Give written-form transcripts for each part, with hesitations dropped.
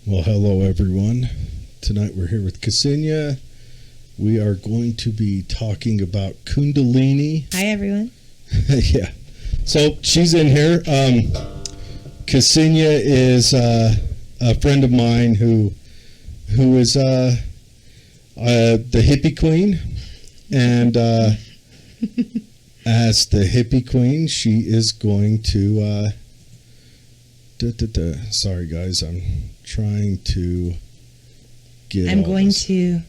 Well, hello everyone. Tonight we're here with Kseniya. We are going to be talking about Kundalini. Hi everyone. Yeah. So she's in here. Kseniya is a friend of mine who is the hippie queen, and as the hippie queen, she is going to. Sorry, guys, I'm trying to get. I'm going to.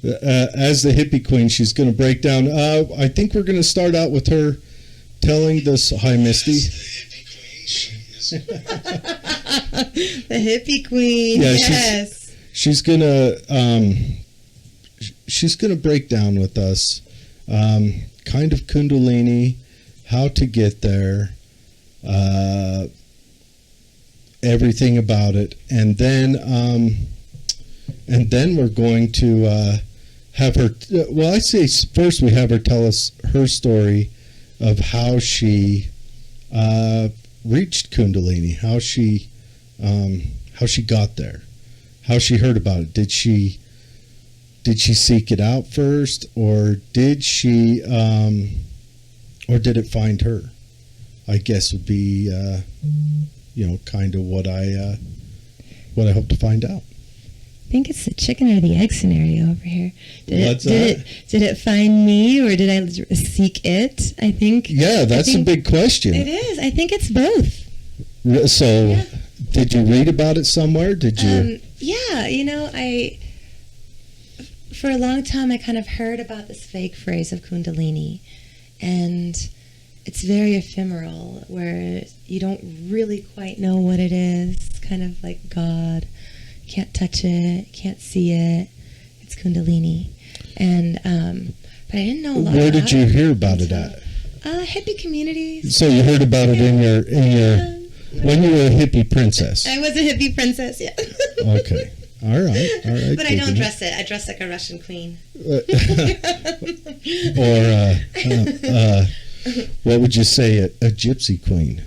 As the hippie queen, she's going to break down. I think we're going to start out with her telling this. Hi, Misty. The hippie queen. Yeah, yes. She's gonna break down with us, kind of Kundalini, how to get there, everything about it, and then we're going to have her. Well, I say first we have her tell us her story of how she reached Kundalini, how she got there, how she heard about it. Did she seek it out first, or did she or did it find her? I guess would be kind of what I hope to find out. I think it's the chicken or the egg scenario over here. Did it find me, or did I seek it? I think. Yeah, that's a big question. It is. I think it's both. So, yeah. Did you read about it somewhere? Did you? Yeah, for a long time I kind of heard about this vague phrase of Kundalini, and it's very ephemeral, where you don't really quite know what it is. It's kind of like God. Can't touch it, can't see it. It's Kundalini. And but I didn't know a lot about it. Where did you hear about it at? Hippie communities. So you heard about it in your when you were a hippie princess. I was a hippie princess, yeah. Okay. All right. But I don't dress it. I dress like a Russian queen. Or what would you say, a gypsy queen?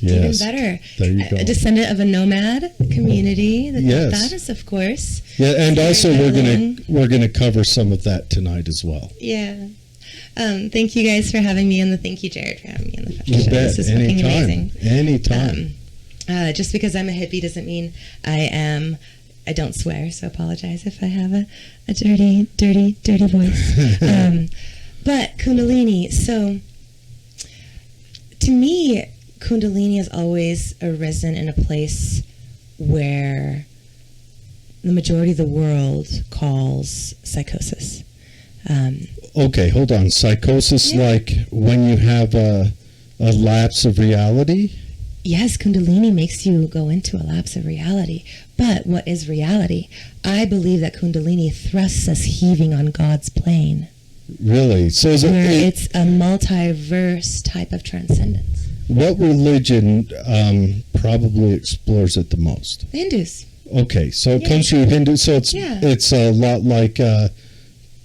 Yes. Even better. There you go. A descendant of a nomad community. Yes. That is, of course. Yeah, and also we're gonna cover some of that tonight as well. Yeah. Thank you guys for having me, and thank you, Jared, for having me on the show. You bet. This is fucking amazing. Anytime. Just because I'm a hippie doesn't mean I don't swear, so apologize if I have a dirty voice. But Kundalini, so to me, Kundalini has always arisen in a place where the majority of the world calls psychosis. Okay, hold on. Psychosis, yeah. Like when you have a lapse of reality? Yes, Kundalini makes you go into a lapse of reality. But what is reality? I believe that Kundalini thrusts us heaving on God's plane. Really? So it's a multiverse type of transcendence. What religion probably explores it the most? The Hindus. Okay, so it comes through Hindu. So it's a lot like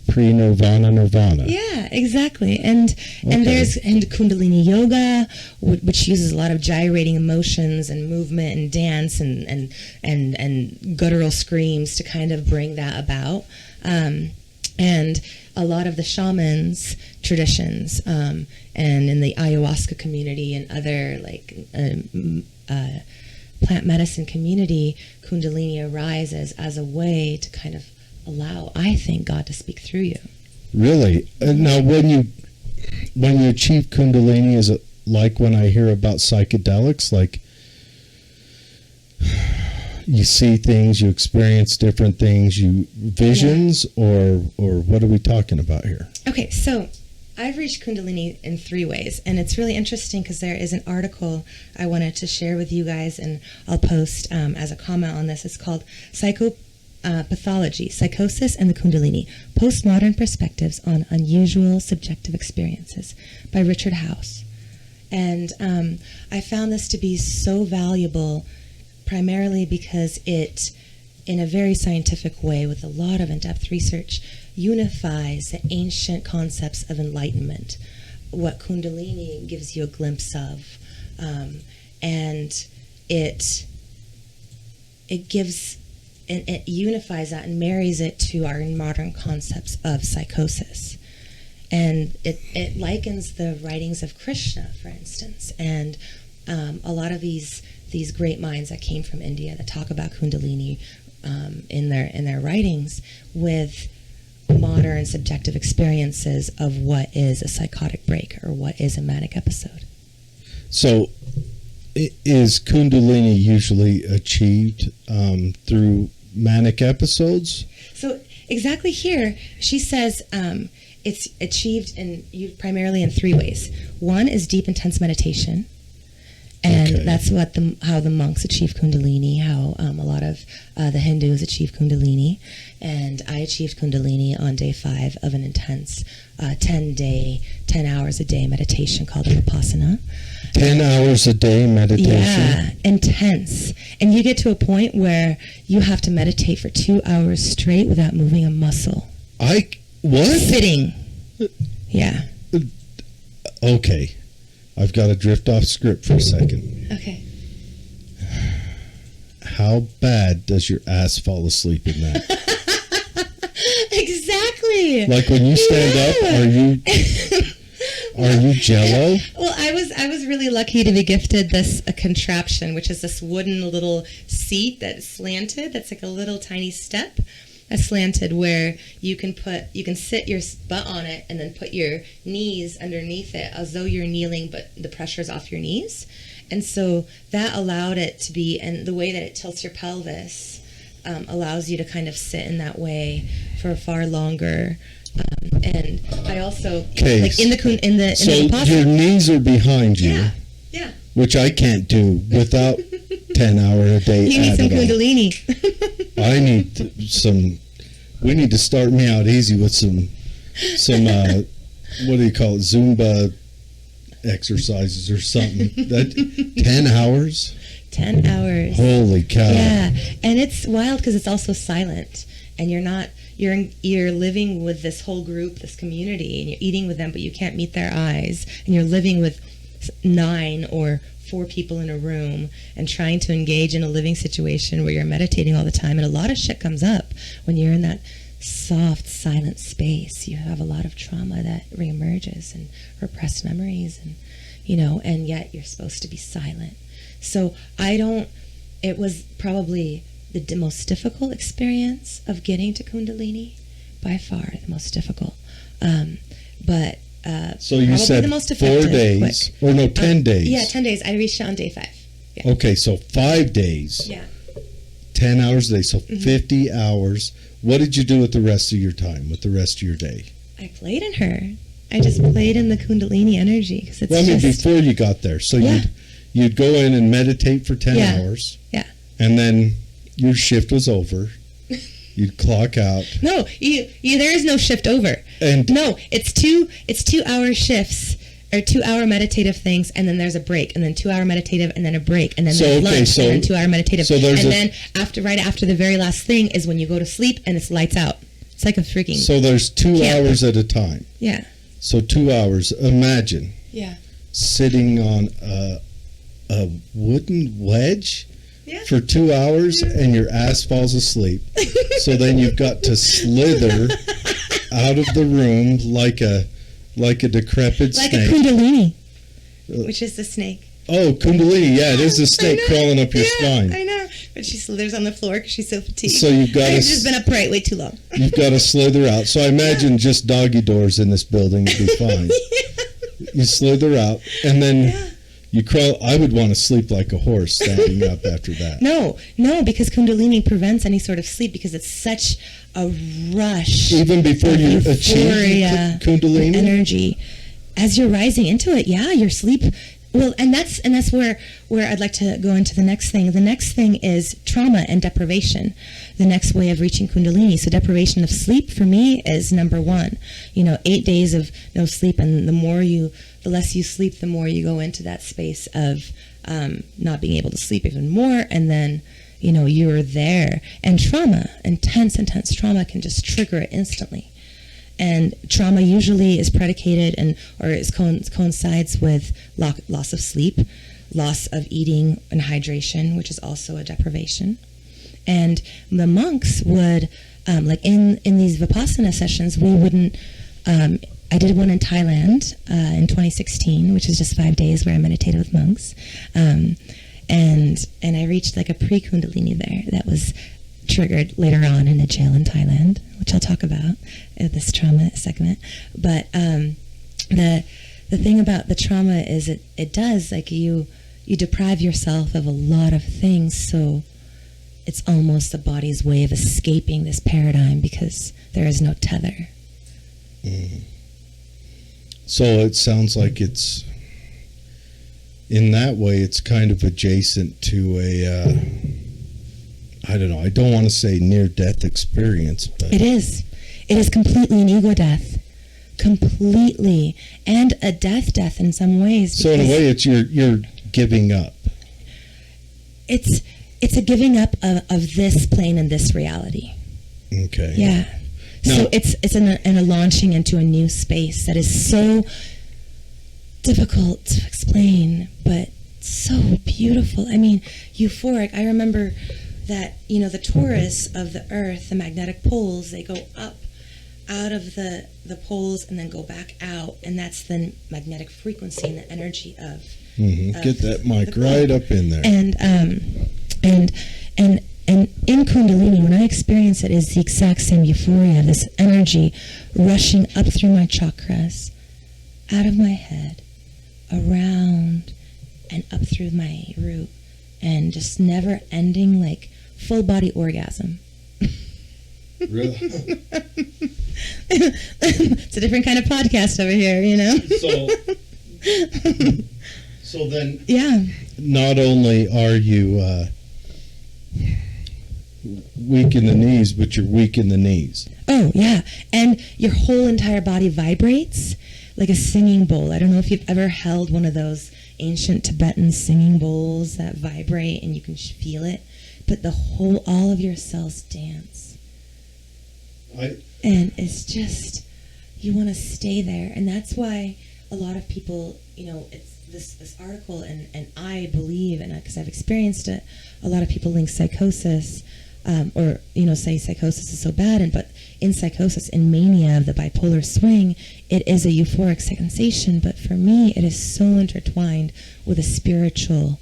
pre-nirvana, nirvana. Yeah, exactly. And there's Kundalini yoga, which uses a lot of gyrating emotions and movement and dance and guttural screams to kind of bring that about. And a lot of the shamans traditions, and in the ayahuasca community and other plant medicine community, Kundalini arises as a way to kind of allow, I think, God to speak through you. Really? Now, when you achieve Kundalini, is it like when I hear about psychedelics, like you see things, you experience different things, visions, or what are we talking about here? Okay, so I've reached Kundalini in 3 ways, and it's really interesting because there is an article I wanted to share with you guys, and I'll post as a comment on this. It's called Psychopathology, Psychosis, and the Kundalini, Postmodern Perspectives on Unusual Subjective Experiences by Richard House. And I found this to be so valuable primarily because it, in a very scientific way with a lot of in-depth research, unifies the ancient concepts of enlightenment, what Kundalini gives you a glimpse of, and it it gives and it unifies that and marries it to our modern concepts of psychosis. And it likens the writings of Krishna, for instance, and a lot of these great minds that came from India that talk about Kundalini in their writings with modern subjective experiences of what is a psychotic break or what is a manic episode. So, is Kundalini usually achieved through manic episodes? So exactly here, she says it's achieved primarily in 3 ways. One is deep, intense meditation. And that's what how the monks achieve Kundalini, how a lot of the Hindus achieve Kundalini. And I achieved Kundalini on day 5 of an intense 10 hours a day meditation called a Vipassana. 10 hours a day meditation? Yeah, intense. And you get to a point where you have to meditate for 2 hours straight without moving a muscle. What? Sitting. Yeah. Okay. I've got to drift off script for a second. Okay. How bad does your ass fall asleep in that? Exactly. Like when you stand up, are you jello? Well, I was really lucky to be gifted a contraption, which is this wooden little seat that's slanted. That's like a little tiny step. Slanted, where you can sit your butt on it and then put your knees underneath it as though you're kneeling, but the pressure's off your knees. And so that allowed it to be, and the way that it tilts your pelvis allows you to kind of sit in that way for far longer. And I also like in the Vipassana, your knees are behind you. Yeah. Which I can't do without 10 hour a day. You need some Kundalini. I need we need to start me out easy with some what do you call it, Zumba exercises or something. That 10 hours? 10 hours. Holy cow. Yeah, and it's wild because it's also silent, and you're living with this whole group, this community, and you're eating with them, but you can't meet their eyes, and you're living with 9 or 4 people in a room and trying to engage in a living situation where you're meditating all the time, and a lot of shit comes up when you're in that soft, silent space. You have a lot of trauma that reemerges and repressed memories, and and yet you're supposed to be silent. So it was probably the most difficult experience of getting to Kundalini, by far the most difficult. But so you said the most 4 days, or no, 10 days. Yeah, 10 days. I reached it on day 5. Yeah. Okay, so 5 days. Yeah. 10 hours a day, so 50 hours. What did you do with the rest of your time, with the rest of your day? I played in her. I just played in the Kundalini energy. Cause it's before you got there. So you'd go in and meditate for 10 hours. Yeah. And then your shift was over. You'd clock out. No, there is no shift over. And no, it's 2 hour shifts or 2 hour meditative things, and then there's a break, and then 2 hour meditative, and then a break, and then there's lunch, and then 2 hour meditative, then right after the very last thing is when you go to sleep and it's lights out. It's like a freaking. So there's 2 hours at a time. Yeah. So 2 hours. Imagine. Yeah. Sitting on a wooden wedge. Yeah. For 2 hours, and your ass falls asleep. So then you've got to slither out of the room like a decrepit snake. Like a Kundalini, which is the snake. Oh, Kundalini, yeah, it is a snake crawling up your spine. I know, but she slithers on the floor because she's so fatigued. So you've got I've just been upright way too long. You've got to slither out. So I imagine just doggy doors in this building would be fine. You slither out, and then. You crawl. I would want to sleep like a horse standing up after that. No, because Kundalini prevents any sort of sleep because it's such a rush. Even before you achieve Kundalini energy, as you're rising into it, your sleep. Well, and that's where I'd like to go into the next thing. The next thing is trauma and deprivation. The next way of reaching Kundalini. So deprivation of sleep for me is number 1. 8 days of no sleep, and the less you sleep, the more you go into that space of not being able to sleep even more, and then you're there. And trauma, intense trauma, can just trigger it instantly. And trauma usually is predicated coincides with loss of sleep, loss of eating and hydration, which is also a deprivation. And the monks would, like in these Vipassana sessions, we wouldn't, I did one in Thailand in 2016, which is just 5 days where I meditated with monks. And I reached like a pre-Kundalini there that was triggered later on in a jail in Thailand, which I'll talk about in this trauma segment. But the thing about the trauma is it does, like, you deprive yourself of a lot of things, so it's almost the body's way of escaping this paradigm because there is no tether. So it sounds like it's, in that way, it's kind of adjacent to a, I don't know, I don't want to say near-death experience, but... It is. It is completely an ego death. Completely. And a death in some ways. So in a way, it's you're giving up. It's a giving up of this plane and this reality. Okay. Yeah. Now, so it's in a launching into a new space that is so difficult to explain, but so beautiful. I mean, euphoric. I remember that, the torus of the earth, the magnetic poles, they go up out of the poles and then go back out, and that's the magnetic frequency and the energy of get that mic right up in there. And in Kundalini, when I experience it, is the exact same euphoria, this energy rushing up through my chakras, out of my head, around, and up through my root, and just never ending, like full body orgasm. Really? It's a different kind of podcast over here, So then, yeah. Not only are you weak in the knees, but you're weak in the knees. Oh, yeah. And your whole entire body vibrates like a singing bowl. I don't know if you've ever held one of those ancient Tibetan singing bowls that vibrate and you can feel it, but all of your cells dance. And it's just, you want to stay there. And that's why a lot of people, it's this article, and I believe, and because I've experienced it, a lot of people link psychosis, or say psychosis is so bad, but in psychosis, in mania of the bipolar swing, it is a euphoric sensation, but for me it is so intertwined with a spiritual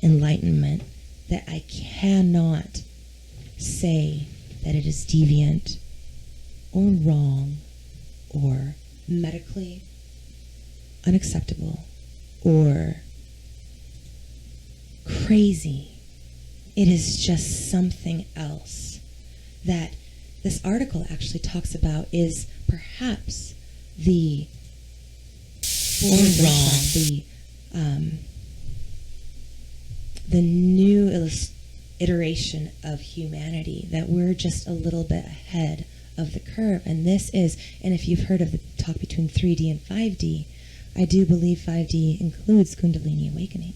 enlightenment that I cannot say that it is deviant or wrong or medically unacceptable or crazy. It is just something else that this article actually talks about is perhaps the new iteration of humanity, that we're just a little bit ahead of the curve. And this is, and if you've heard of the talk between 3D and 5D, I do believe 5D includes Kundalini awakening.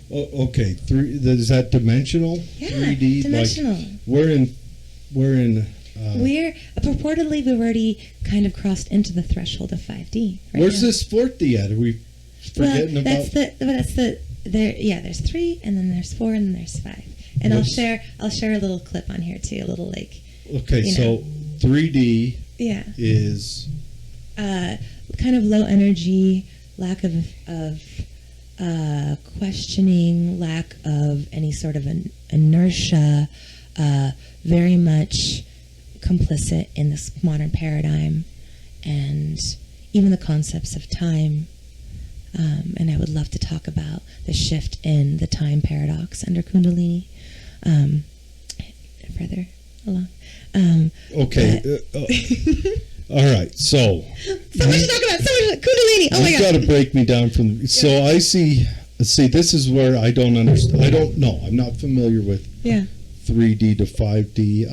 Oh, okay. Is that dimensional? Yeah, 3D? dimensional. Like we're in. We're purportedly we've already kind of crossed into the threshold of 5D. Right Where's now. this 4D at? Are we forgetting about? There's 3, and then there's 4, and then there's 5. And I'll share a little clip on here too, a little like. Okay, so 3D. Yeah. Is. Kind of low energy, lack of questioning, lack of any sort of an inertia, very much complicit in this modern paradigm, and even the concepts of time. And I would love to talk about the shift in the time paradox under Kundalini further along. Okay. All right, so much to talk about. Kundalini. Oh my God! You've got to break me down from. So I see. This is where I don't understand. I don't know. I'm not familiar with 3D to 5D.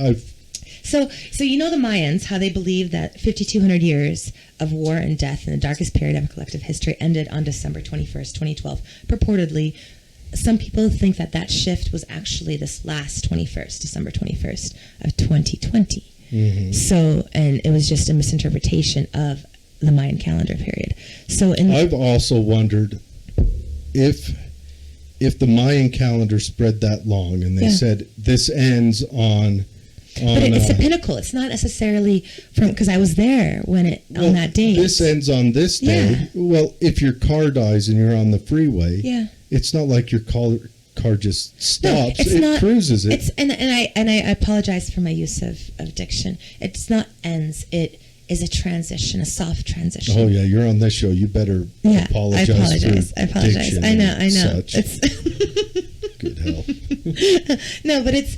So the Mayans, how they believe that 5,200 years of war and death in the darkest period of collective history ended on December 21st, 2012. Purportedly, some people think that shift was actually this last 21st, December 21st of 2020. Mm-hmm. So, and it was just a misinterpretation of the Mayan calendar period. So, I've also wondered if if the Mayan calendar spread that long, and they said this ends on but it's a pinnacle. It's not necessarily from, because I was there when on that day. This ends on this day. Yeah. Well, if your car dies and you're on the freeway, it's not like your car just stops. No, it cruises. It's and I apologize for my use of diction. It's not ends. It is a transition, a soft transition. Oh yeah, you're on this show. You better apologize. I apologize. I know. Such. It's good hell. No, but it's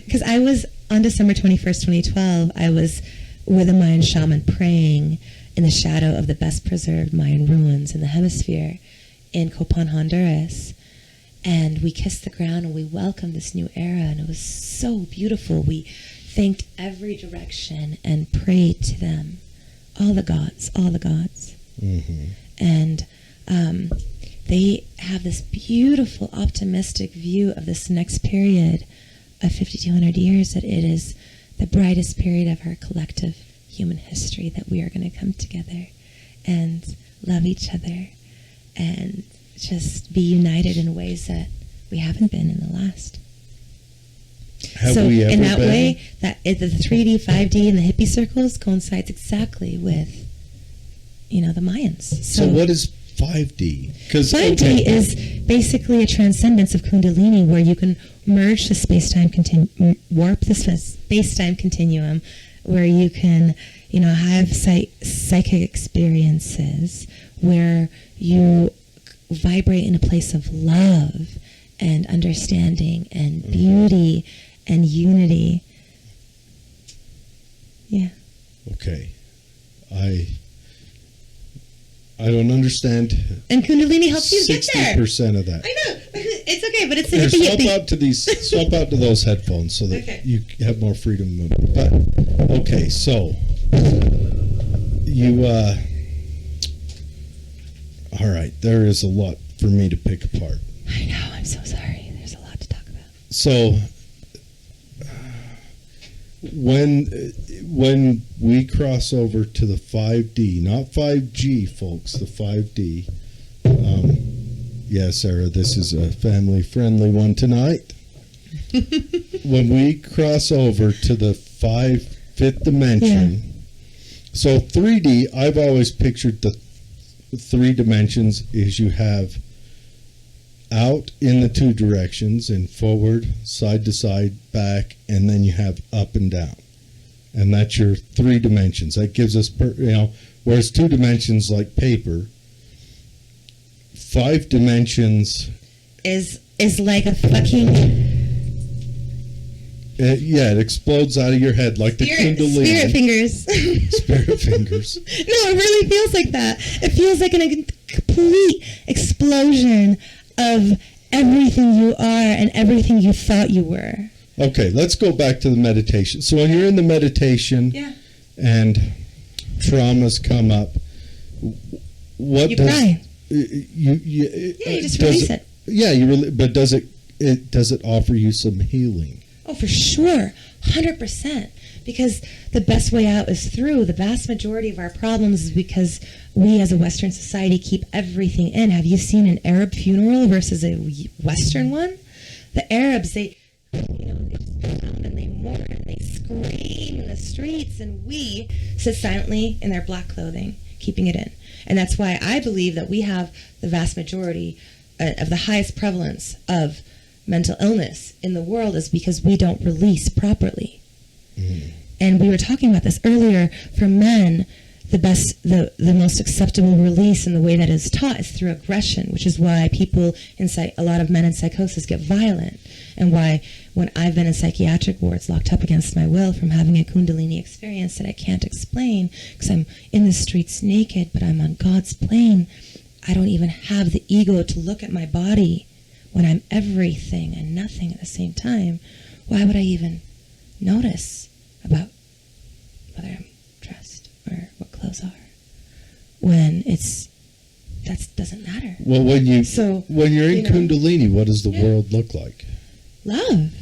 because I was on December 21st, 2012. I was with a Mayan shaman praying in the shadow of the best preserved Mayan ruins in the hemisphere in Copan, Honduras. And we kissed the ground and we welcomed this new era, and it was so beautiful. We thanked every direction and prayed to them, all the gods. Mm-hmm. And they have this beautiful, optimistic view of this next period of 5,200 years, that it is the brightest period of our collective human history, that we are going to come together and love each other and just be united in ways that we haven't been in the last. Have we ever in that been? way, that the 3D, 5D, and the hippie circles coincides exactly with, the Mayans. So what is 5D? 5D is basically a transcendence of Kundalini, where you can merge the space-time warp the space-time continuum, where you can, have psychic experiences, where you vibrate in a place of love and understanding and beauty and unity. Yeah. Okay. I don't understand. And Kundalini helps you get there. 60% of that. I know. It's okay, but it's a Here, hippie. swap out to those headphones so that you have more freedom of movement. But okay, so you all right, there is a lot for me to pick apart. I know, I'm so sorry. There's a lot to talk about. So when we cross over to the 5D, not 5G, folks, the 5D. Yeah, Sarah, this is a family-friendly one tonight. When we cross over to the fifth dimension, so 3D, I've always pictured the 3 dimensions is you have out in the 2 directions, and forward, side to side, back, and then you have up and down. And that's your 3 dimensions. That gives us, whereas 2 dimensions like paper, 5 dimensions is like a fucking it explodes out of your head like the Kundalini. Spirit fingers. Spirit fingers. No, it really feels like that. It feels like a complete explosion of everything you are and everything you thought you were. Okay, let's go back to the meditation. So when you're in the meditation and traumas come up, what you does cry. You just release it. Yeah, but does it offer you some healing? Oh, for sure, 100%. Because the best way out is through. The vast majority of our problems is because we as a Western society keep everything in. Have you seen an Arab funeral versus a Western one? The Arabs, they just go out and they mourn and they scream in the streets, and we sit silently in their black clothing, keeping it in. And that's why I believe that we have the vast majority of the highest prevalence of mental illness in the world, is because we don't release properly. Mm. And we were talking about this earlier. For men, the most acceptable release in the way that is taught is through aggression, which is why a lot of men in psychosis get violent, and why when I've been in psychiatric wards locked up against my will from having a Kundalini experience that I can't explain because I'm in the streets naked, but I'm on God's plane, I don't even have the ego to look at my body when I'm everything and nothing at the same time. Why would I even notice about whether I'm dressed or what clothes are when that doesn't matter? Well, when you're in Kundalini, what does the world look like? Love.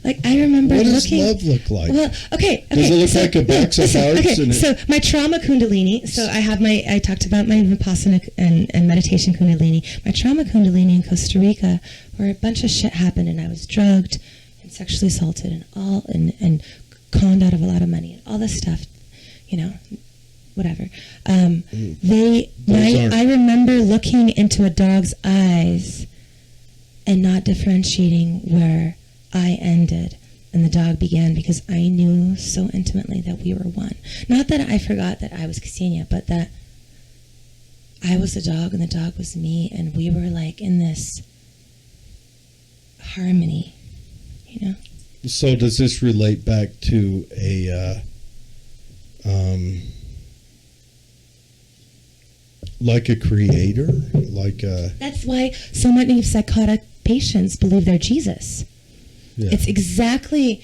Like, I remember What does looking... love look like? Well, okay. Does it look like a box of hearts? Okay, And so my trauma Kundalini, so I talked about my Vipassana and meditation Kundalini. My trauma Kundalini in Costa Rica, where a bunch of shit happened, and I was drugged and sexually assaulted and conned out of a lot of money and all this stuff, whatever. I remember looking into a dog's eyes and not differentiating where I ended and the dog began, because I knew so intimately that we were one. Not that I forgot that I was Kseniya, but that I was the dog and the dog was me, and we were like in this harmony, So does this relate back to a like a creator, That's why so many psychotic patients believe they're Jesus. Yeah. It's exactly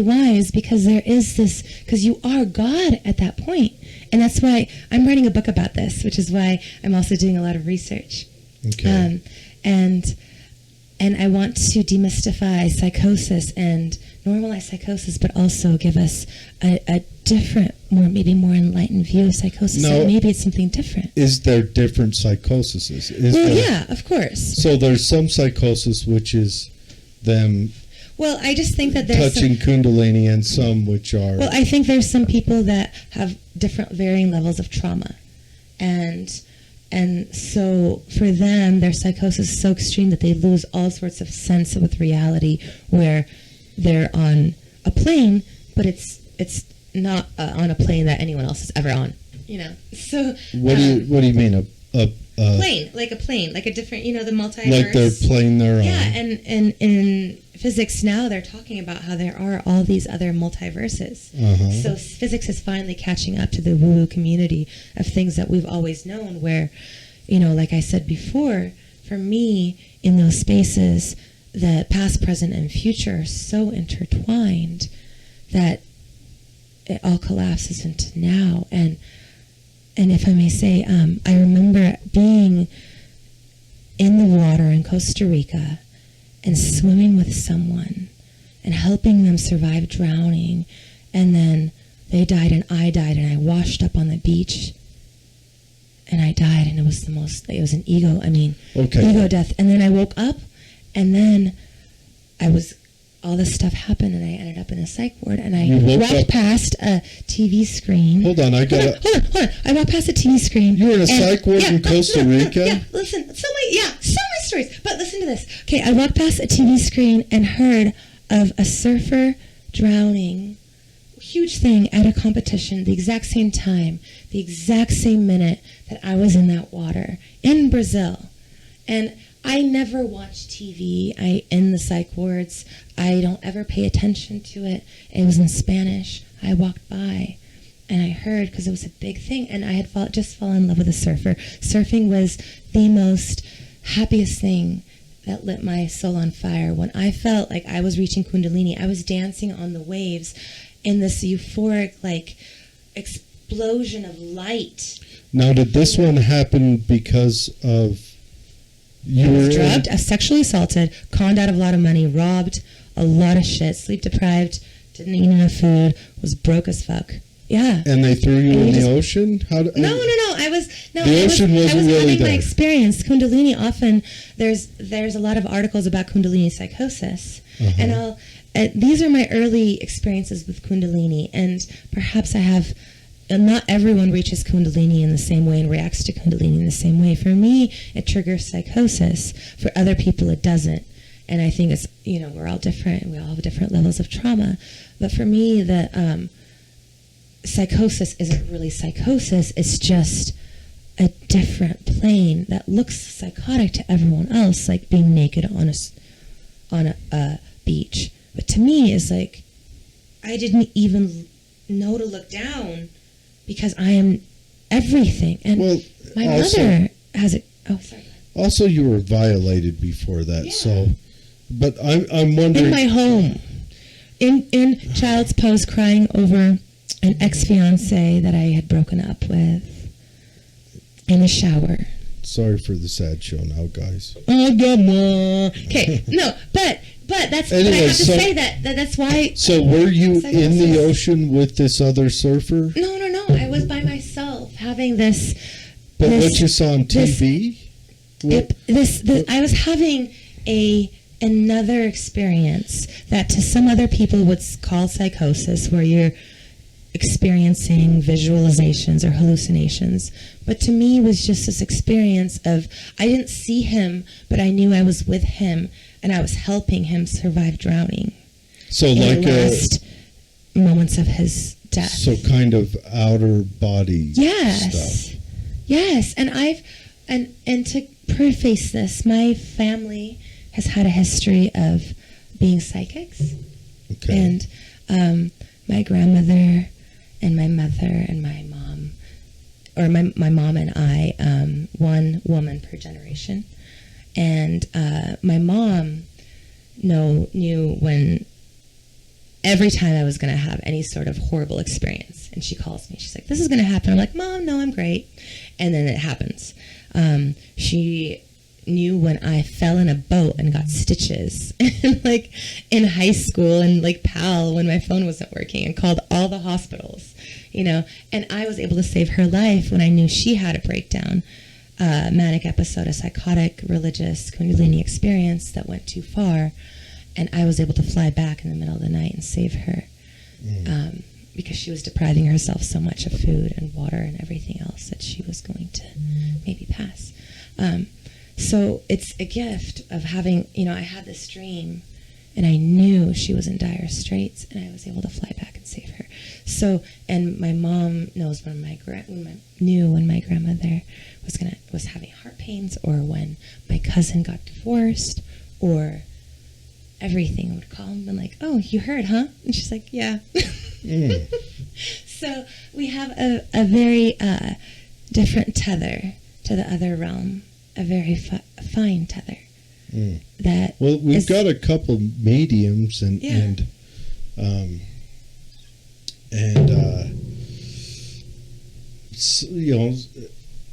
why, is because there is this, because you are God at that point. And that's why I'm writing a book about this, which is why I'm also doing a lot of research. Okay. And I want to demystify psychosis and normalize psychosis, but also give us a different, maybe more enlightened view of psychosis. Now, so maybe it's something different. Is there different psychoses? Yeah, of course. So there's some psychosis which is them I just think that there's touching Kundalini, and some which are... Well, I think there's some people that have different varying levels of trauma. And so for them, their psychosis is so extreme that they lose all sorts of sense with reality, where they're on a plane, but it's not on a plane that anyone else is ever on. So what do you mean a plane, like a plane, like a different, the multiverse. Like their plane they're on. Yeah, and in physics now they're talking about how there are all these other multiverses. Uh-huh. So physics is finally catching up to the woo-woo community of things that we've always known, where, like I said before, for me, in those spaces, the past, present, and future are so intertwined that it all collapses into now. And if I may say, I remember being in the water in Costa Rica and swimming with someone and helping them survive drowning, and then they died and I died, and I washed up on the beach and I died, and it was an ego death. And then I woke up, and then all this stuff happened, and I ended up in a psych ward, and I walked past a TV screen. Hold on. Hold on. I walked past a TV screen. You were in a psych ward in Costa Rica? Yeah, listen. So many stories. But listen to this. Okay, I walked past a TV screen and heard of a surfer drowning. Huge thing at a competition, the exact same time, the exact same minute that I was in that water in Brazil. And I never watch TV. In the psych wards, I don't ever pay attention to it. It was in Spanish. I walked by, and I heard, because it was a big thing, and I had just fallen in love with a surfer. Surfing was the most happiest thing that lit my soul on fire. When I felt like I was reaching Kundalini, I was dancing on the waves in this euphoric, explosion of light. Now, did this one happen because of... I was drugged, sexually assaulted, conned out of a lot of money, robbed, a lot of shit, sleep deprived, didn't eat enough food, was broke as fuck. Yeah. And they threw you in the ocean? No. I was really having my experience. Kundalini, often there's a lot of articles about Kundalini psychosis, uh-huh. and these are my early experiences with Kundalini, and perhaps I have. And not everyone reaches Kundalini in the same way and reacts to Kundalini in the same way. For me, it triggers psychosis. For other people, it doesn't. And I think it's, we're all different. We all have different levels of trauma. But for me, the psychosis isn't really psychosis. It's just a different plane that looks psychotic to everyone else, like being naked on a beach. But to me, it's like I didn't even know to look down, because I am everything. And my mother has it. Oh, sorry. Also, you were violated before that, so... But I'm wondering... In my home. In child's pose, crying over an ex-fiancé that I had broken up with. In the shower. Sorry for the sad show now, guys. Okay, no, but But that's Anyway, but I have to so- say that's why. So were you in the Psychosis. ocean with this other surfer? No. I was by myself having this. But this, what you saw on TV? I was having another experience that to some other people would call psychosis, where you're experiencing visualizations or hallucinations. But to me, it was just this experience of, I didn't see him, but I knew I was with him, and I was helping him survive drowning. So in like the last moments of his death. So kind of outer body stuff. Yes, and to preface this, my family has had a history of being psychics, Okay. and my grandmother and my mother and my mom, or my mom and I, one woman per generation, and my mom knew when. Every time I was going to have any sort of horrible experience, and she calls me, she's like, "This is going to happen." I'm like, "Mom, no, I'm great." And then it happens. She knew when I fell in a boat and got stitches, like in high school, and like PAL when my phone wasn't working, and called all the hospitals, and I was able to save her life when I knew she had a breakdown, manic episode, a psychotic, religious Kundalini experience that went too far. And I was able to fly back in the middle of the night and save her because she was depriving herself so much of food and water and everything else that she was going to maybe pass. So it's a gift of having, I had this dream and I knew she was in dire straits and I was able to fly back and save her. So, and my mom knows when my grandmother was having heart pains, or when my cousin got divorced, or everything. I would call him and like, "Oh, you heard, huh?" And she's like, "Yeah." So we have a very different tether to the other realm, a very fine tether. That well, we've got a couple mediums and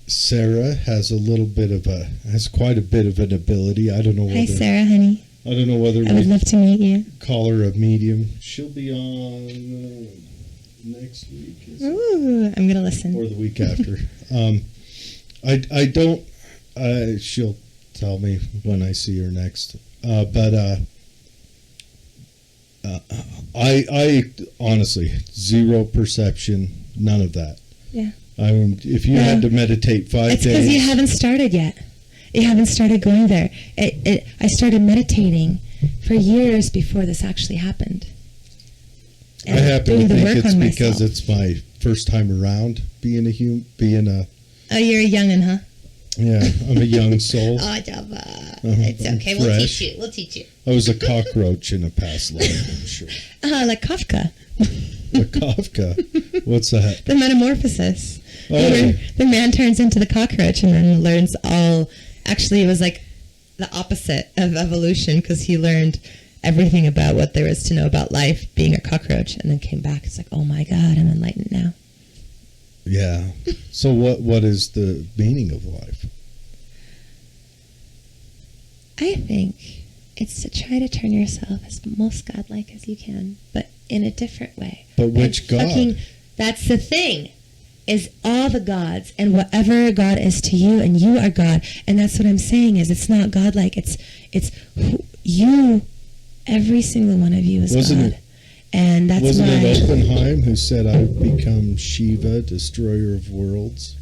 Sarah has quite a bit of an ability. I don't know whether. Hi, Sarah, honey. I don't know whether I would love to meet you. Call her a medium. She'll be on next week. Ooh, I'm gonna listen. Or the week after. I don't. She'll tell me when I see her next. But I honestly, zero perception, none of that. Yeah. I mean, if you had to meditate 5 days. It's because you haven't started yet. You haven't started going there. I started meditating for years before this actually happened. And I happen to think it's because it's my first time around being a Oh, you're a young'un, huh? Yeah, I'm a young soul. It's okay. We'll teach you. I was a cockroach in a past life, I'm sure. Like Kafka. The Kafka? What's that? The metamorphosis. Oh. The man turns into the cockroach and then learns all. Actually, it was like the opposite of evolution, because he learned everything about what there is to know about life being a cockroach, and then came back. It's like, oh my God, I'm enlightened now. Yeah. So what is the meaning of life? I think it's to try to turn yourself as most godlike as you can, but in a different way. But which God? That's the thing, is all the gods, and whatever God is to you, and you are God. And that's what I'm saying, is it's not godlike. It's you, every single one of you is God. And that's wasn't it Oppenheim who said, "I've become Shiva, destroyer of worlds"?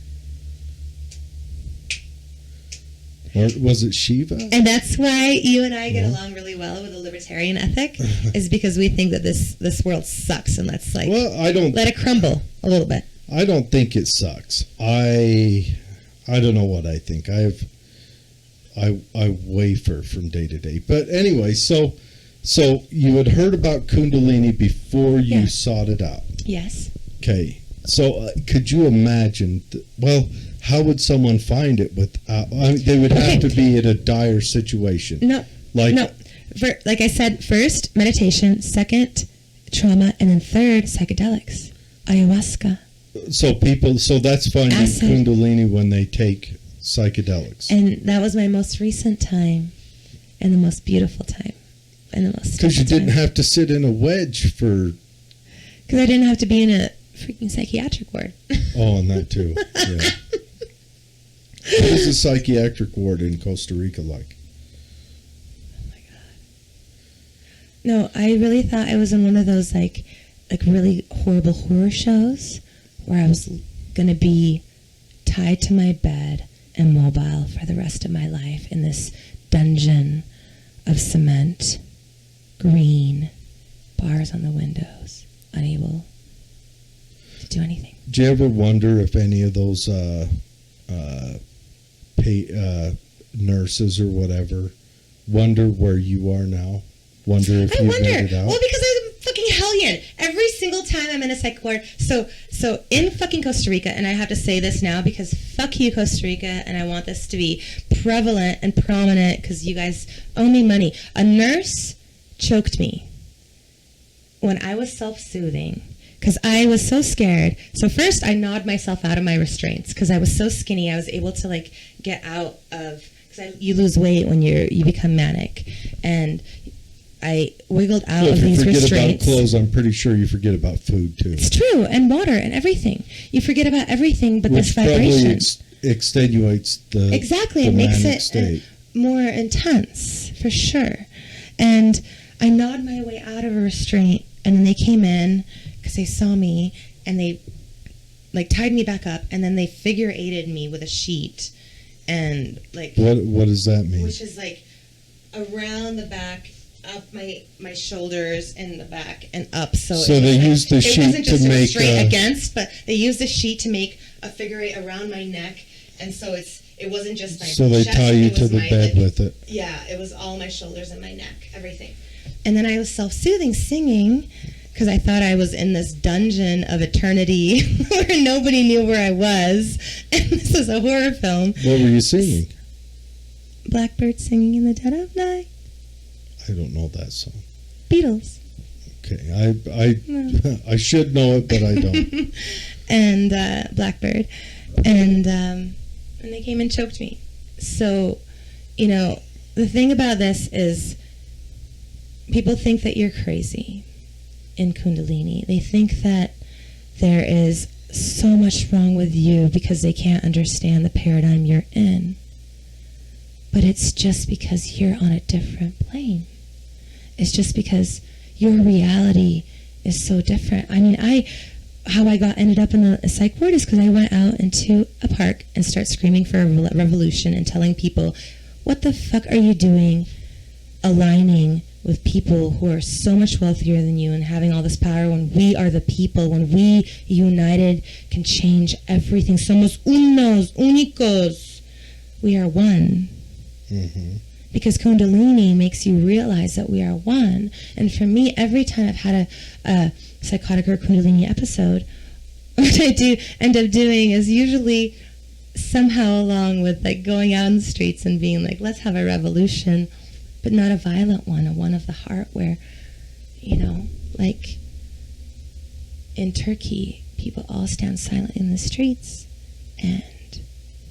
Or was it Shiva? And that's why you and I get along really well with a libertarian ethic, is because we think that this world sucks, and let's let it crumble a little bit. I don't think it sucks. I don't know what I think. I waver from day to day. But anyway, so you had heard about Kundalini before you sought it out. Yes. Okay. So could you imagine? How would someone find it without? I mean, they would have to be in a dire situation. No. Like I said, first meditation, second trauma, and then third psychedelics, ayahuasca. So that's finding Acid. Kundalini when they take psychedelics. And that was my most recent time, and the most beautiful time. in the most. Because you didn't have to sit in a wedge for. Because I didn't have to be in a freaking psychiatric ward. Oh, and that too. Yeah. What is a psychiatric ward in Costa Rica like? Oh my god. No, I really thought I was in one of those like really horrible horror shows where I was gonna be tied to my bed and mobile for the rest of my life in this dungeon of cement, green, bars on the windows, unable to do anything. Do you ever wonder if any of those nurses or whatever wonder where you are now? Wonder if you made it out? Well, because I'm a fucking hellion. Every single time I'm in a psych ward. So in fucking Costa Rica, and I have to say this now because fuck you, Costa Rica, and I want this to be prevalent and prominent because you guys owe me money. A nurse choked me when I was self-soothing because I was so scared. So first I gnawed myself out of my restraints because I was so skinny. I was able to like get out of, because you lose weight when you become manic, and I wiggled out of these restraints. If you forget about clothes, I'm pretty sure you forget about food too. It's true, and water and everything. You forget about everything, but this vibration extenuates the exactly. The it makes it state more intense for sure. And I gnawed my way out of a restraint, and then they came in because they saw me, and they like tied me back up, and then they figure-eighted me with a sheet, and like what does that mean? Which is like around the back, up my shoulders and the back and up. So they used the sheet wasn't just to make straight against, but they used the sheet to make a figure eight around my neck, and so it wasn't just my chest. So they tie you to the bed with it. Yeah, it was all my shoulders and my neck, everything. And then I was self-soothing, singing, because I thought I was in this dungeon of eternity where nobody knew where I was, and this was a horror film. What were you singing? Blackbird singing in the dead of night. I don't know that song. Beatles. Okay, I should know it, but I don't. And Blackbird, and they came and choked me. So, the thing about this is, people think that you're crazy in Kundalini. They think that there is so much wrong with you because they can't understand the paradigm you're in. But it's just because you're on a different plane. It's just because your reality is so different. I mean, how I ended up in a psych ward is because I went out into a park and started screaming for a revolution and telling people, what the fuck are you doing aligning with people who are so much wealthier than you and having all this power when we are the people, when we united can change everything. Somos unos, únicos. We are one. Mm-hmm. Because Kundalini makes you realize that we are one. And for me, every time I've had a psychotic or Kundalini episode, what I do end up doing is usually somehow along with like going out in the streets and being like, let's have a revolution, but not a violent one, a one of the heart where, like in Turkey, people all stand silent in the streets and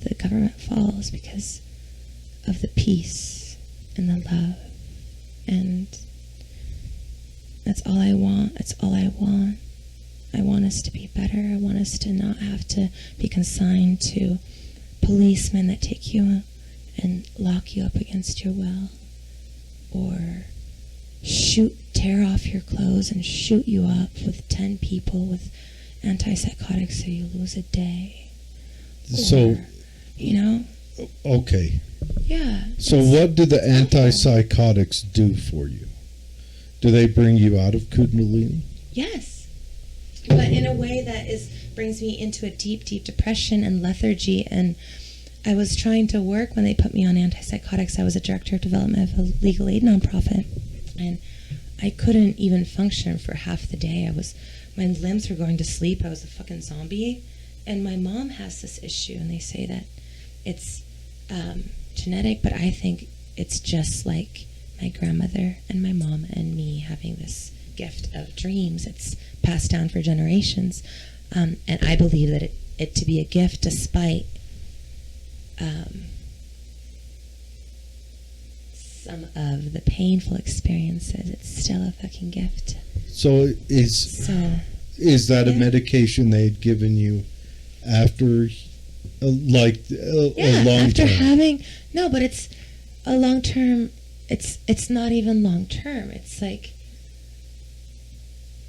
the government falls because of the peace and the love, and that's all I want. It's all I want. I want us to be better. I want us to not have to be consigned to policemen that take you and lock you up against your will, or tear off your clothes and shoot you up with 10 people with antipsychotics so you lose a day. So, okay. Yeah. So what do the antipsychotics do for you? Do they bring you out of Kundalini? Yes. But in a way that brings me into a deep, deep depression and lethargy. And I was trying to work when they put me on antipsychotics. I was a director of development of a legal aid nonprofit. And I couldn't even function for half the day. My limbs were going to sleep. I was a fucking zombie. And my mom has this issue, and they say that it's genetic, but I think it's just like my grandmother and my mom and me having this gift of dreams. It's passed down for generations, and I believe that it to be a gift despite some of the painful experiences, it's still a fucking gift. So is that a medication they'd given you after, a long after term? having but it's a long term. It's not even long term. It's like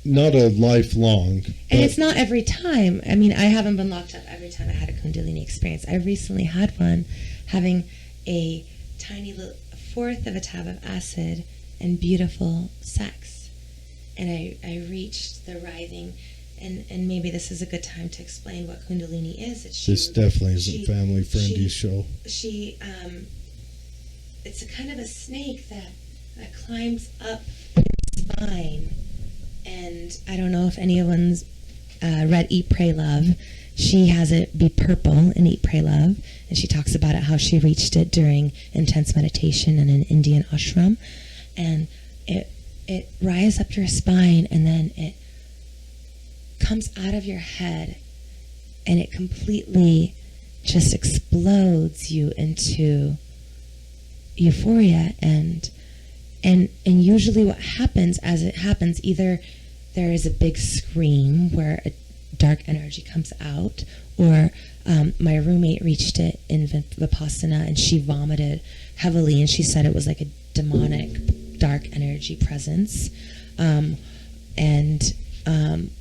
not a lifelong. And it's not every time. I mean, I haven't been locked up every time I had a Kundalini experience. I recently had one, having a tiny little fourth of a tab of acid and beautiful sex. And I reached the writhing, and maybe this is a good time to explain what Kundalini is. This definitely isn't family-friendly show. It's a kind of a snake that climbs up your spine. And I don't know if anyone's read Eat, Pray, Love. She has it be purple in Eat, Pray, Love. And she talks about it, how she reached it during intense meditation in an Indian ashram. And it rises up your spine, and then it comes out of your head, and it completely just explodes you into euphoria. And usually what happens as it happens, either there is a big scream where a dark energy comes out, or my roommate reached it in Vipassana, and she vomited heavily, and she said it was like a demonic dark energy presence,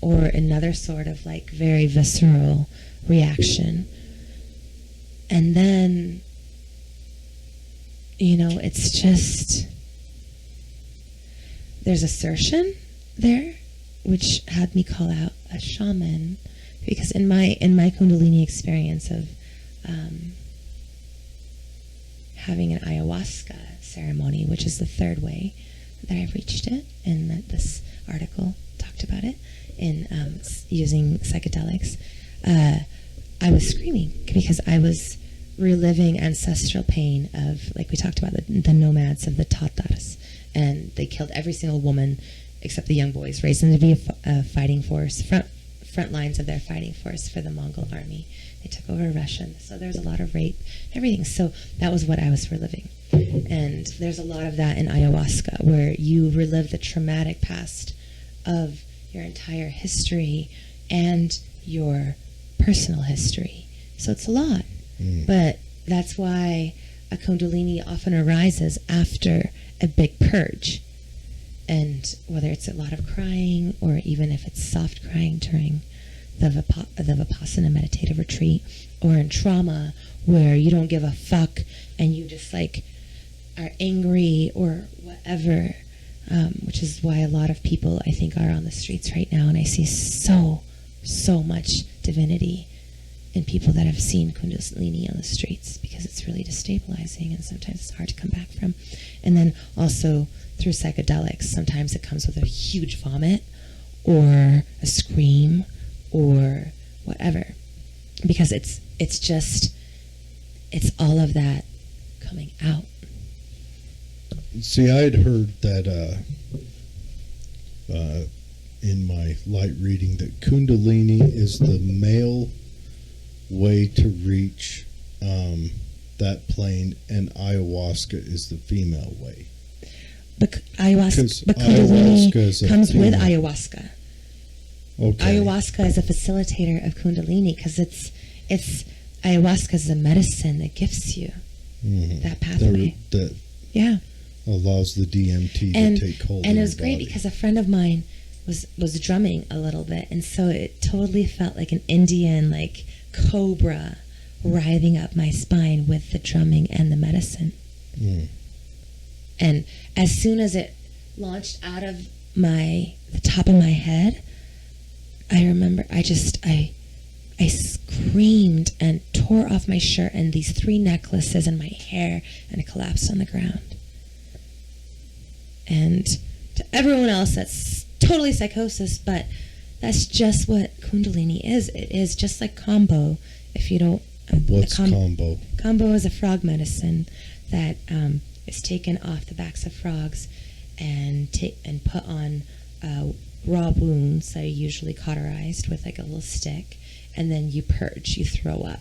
or another sort of like very visceral reaction. And then, it's just, there's assertion there, which had me call out a shaman, because in my Kundalini experience of having an ayahuasca ceremony, which is the third way that I've reached it, and that this article talked about it in using psychedelics, I was screaming because I was reliving ancestral pain of, like we talked about, the nomads of the Tatars, and they killed every single woman except the young boys, raised them to be a fighting force, front lines of their fighting force for the Mongol army. They took over Russia, so there was a lot of rape, everything. So that was what I was reliving. And there's a lot of that in ayahuasca, where you relive the traumatic past of your entire history and your personal history. So it's a lot. But that's why a Kundalini often arises after a big purge. And whether it's a lot of crying, or even if it's soft crying during the Vipassana meditative retreat, or in trauma where you don't give a fuck and you just like are angry or whatever, which is why a lot of people, I think, are on the streets right now. And I see so much divinity in people that have seen Kundalini on the streets, because it's really destabilizing and sometimes it's hard to come back from. And then also through psychedelics, sometimes it comes with a huge vomit or a scream or whatever, because it's all of that coming out. See, I had heard that in my light reading that Kundalini is the male way to reach that plane, and ayahuasca is the female way. But Kundalini comes with ayahuasca. Okay. Ayahuasca is a facilitator of Kundalini, because it's ayahuasca is a medicine that gives you that pathway. That allows the DMT to take hold. And it was great because a friend of mine was drumming a little bit, and so it totally felt like an Indian like cobra writhing up my spine with the drumming and the medicine. And as soon as it launched out of the top of my head, I remember I screamed and tore off my shirt and these 3 necklaces and my hair, and it collapsed on the ground. And to everyone else, that's totally psychosis, but that's just what Kundalini is. It is just like Kambo. If you don't... What's Kambo? Kambo is a frog medicine that is taken off the backs of frogs and put on raw wounds that are usually cauterized with like a little stick, and then you purge, you throw up.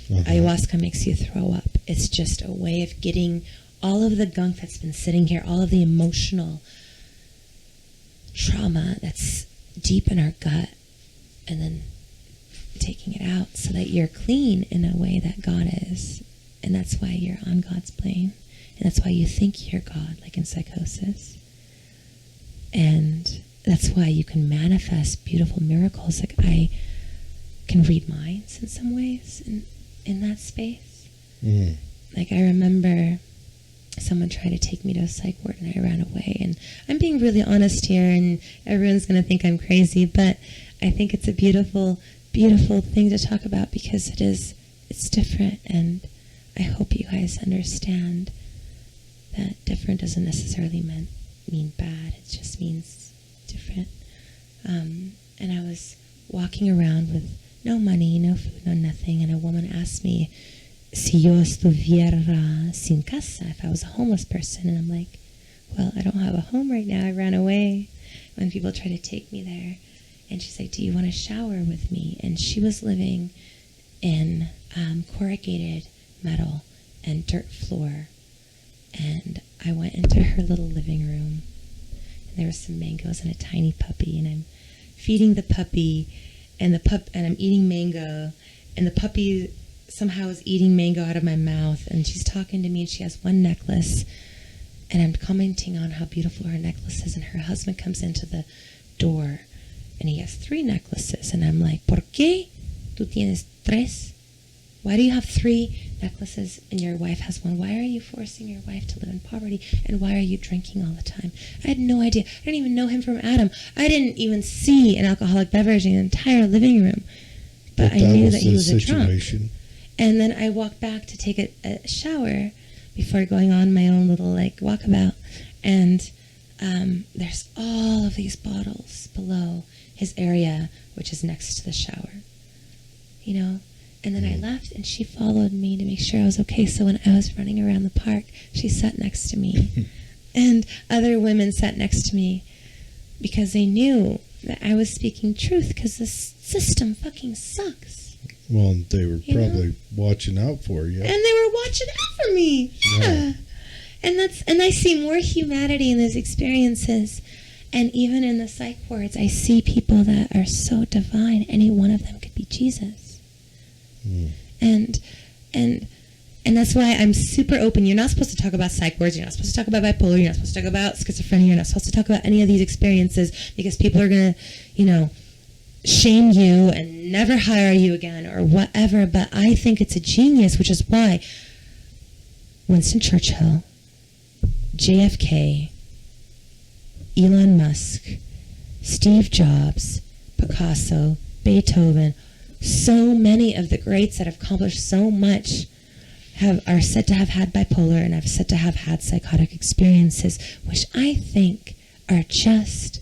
Ayahuasca makes you throw up. It's just a way of getting all of the gunk that's been sitting here, all of the emotional trauma that's deep in our gut, and then taking it out so that you're clean in a way that God is. And that's why you're on God's plane. And that's why you think you're God, like in psychosis. And that's why you can manifest beautiful miracles. Like I can read minds in some ways in that space. Mm. Like I remember someone tried to take me to a psych ward and I ran away. And I'm being really honest here, and everyone's going to think I'm crazy, but I think it's a beautiful, beautiful thing to talk about because it's different. And I hope you guys understand that different doesn't necessarily mean bad. It just means different. And I was walking around with no money, no food, no nothing, and a woman asked me si yo estuviera sin casa, if I was a homeless person, and I'm like, well, I don't have a home right now. I ran away when people tried to take me there. And she's like, do you want to shower with me? And she was living in corrugated metal and dirt floor. And I went into her little living room, and there was some mangoes and a tiny puppy, and I'm feeding the puppy, and I'm eating mango, and the puppy somehow is eating mango out of my mouth, and she's talking to me, and she has one necklace, and I'm commenting on how beautiful her necklace is, and her husband comes into the door, and he has 3 necklaces, and I'm like, ¿Por qué tú tienes 3? Why do you have 3 necklaces and your wife has 1? Why are you forcing your wife to live in poverty? And why are you drinking all the time? I had no idea. I didn't even know him from Adam. I didn't even see an alcoholic beverage in the entire living room. But I knew that he was a drunk. And then I walked back to take a shower before going on my own little walkabout. And there's all of these bottles below his area, which is next to the shower. You know? And then I left, and she followed me to make sure I was okay. So when I was running around the park, she sat next to me. And other women sat next to me because they knew that I was speaking truth, because this system fucking sucks. Well, they were probably watching out for you. And they were watching out for me. Yeah. And I see more humanity in those experiences. And even in the psych wards, I see people that are so divine. Any one of them could be Jesus. And that's why I'm super open. You're not supposed to talk about psych wards. You're not supposed to talk about bipolar. You're not supposed to talk about schizophrenia. You're not supposed to talk about any of these experiences, because people are going to, shame you and never hire you again or whatever. But I think it's a genius, which is why Winston Churchill, JFK, Elon Musk, Steve Jobs, Picasso, Beethoven, so many of the greats that have accomplished so much are said to have had bipolar and have said to have had psychotic experiences, which I think are just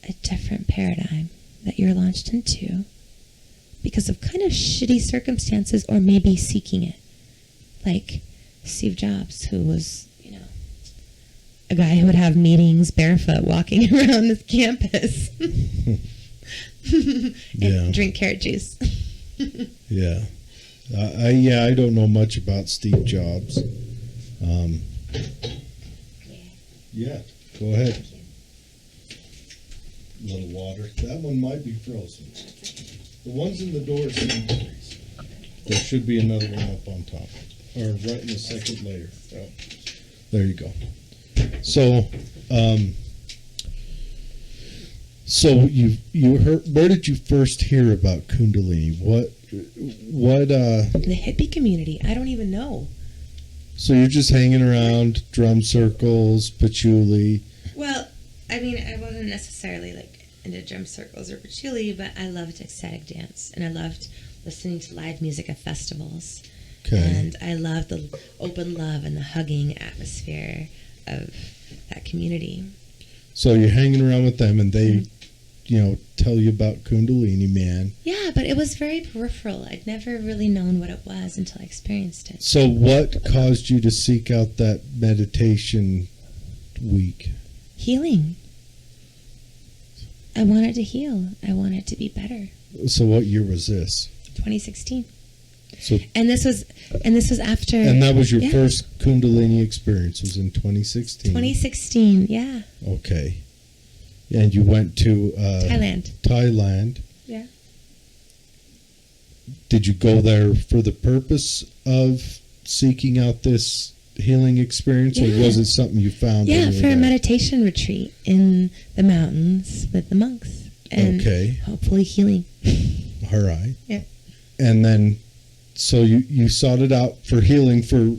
a different paradigm that you're launched into because of kind of shitty circumstances, or maybe seeking it. Like Steve Jobs, who was, a guy who would have meetings barefoot walking around this campus. And drink carrot juice. Yeah. I don't know much about Steve Jobs. Yeah, go ahead. A little water. That one might be frozen. The ones in the door seem to freeze. There should be another one up on top, or right in the second layer. Oh, there you go. So you heard. Where did you first hear about Kundalini? What? The hippie community. I don't even know. So you're just hanging around drum circles, patchouli. Well, I mean, I wasn't necessarily into drum circles or patchouli, but I loved ecstatic dance, and I loved listening to live music at festivals. Okay. And I loved the open love and the hugging atmosphere of that community. So you're hanging around with them, and they, tell you about Kundalini, man. Yeah, but it was very peripheral. I'd never really known what it was until I experienced it. So what caused you to seek out that meditation week? Healing. I wanted to heal. I wanted to be better. So what year was this? 2016. So, And this was after. and that was your first Kundalini experience. Was in 2016. 2016. Yeah. Okay. And you went to Thailand. Yeah. Did you go there for the purpose of seeking out this healing experience, or was it something you found? Yeah, for a meditation retreat in the mountains with the monks, and hopefully healing. All right. Yeah. And then, so you sought it out for healing for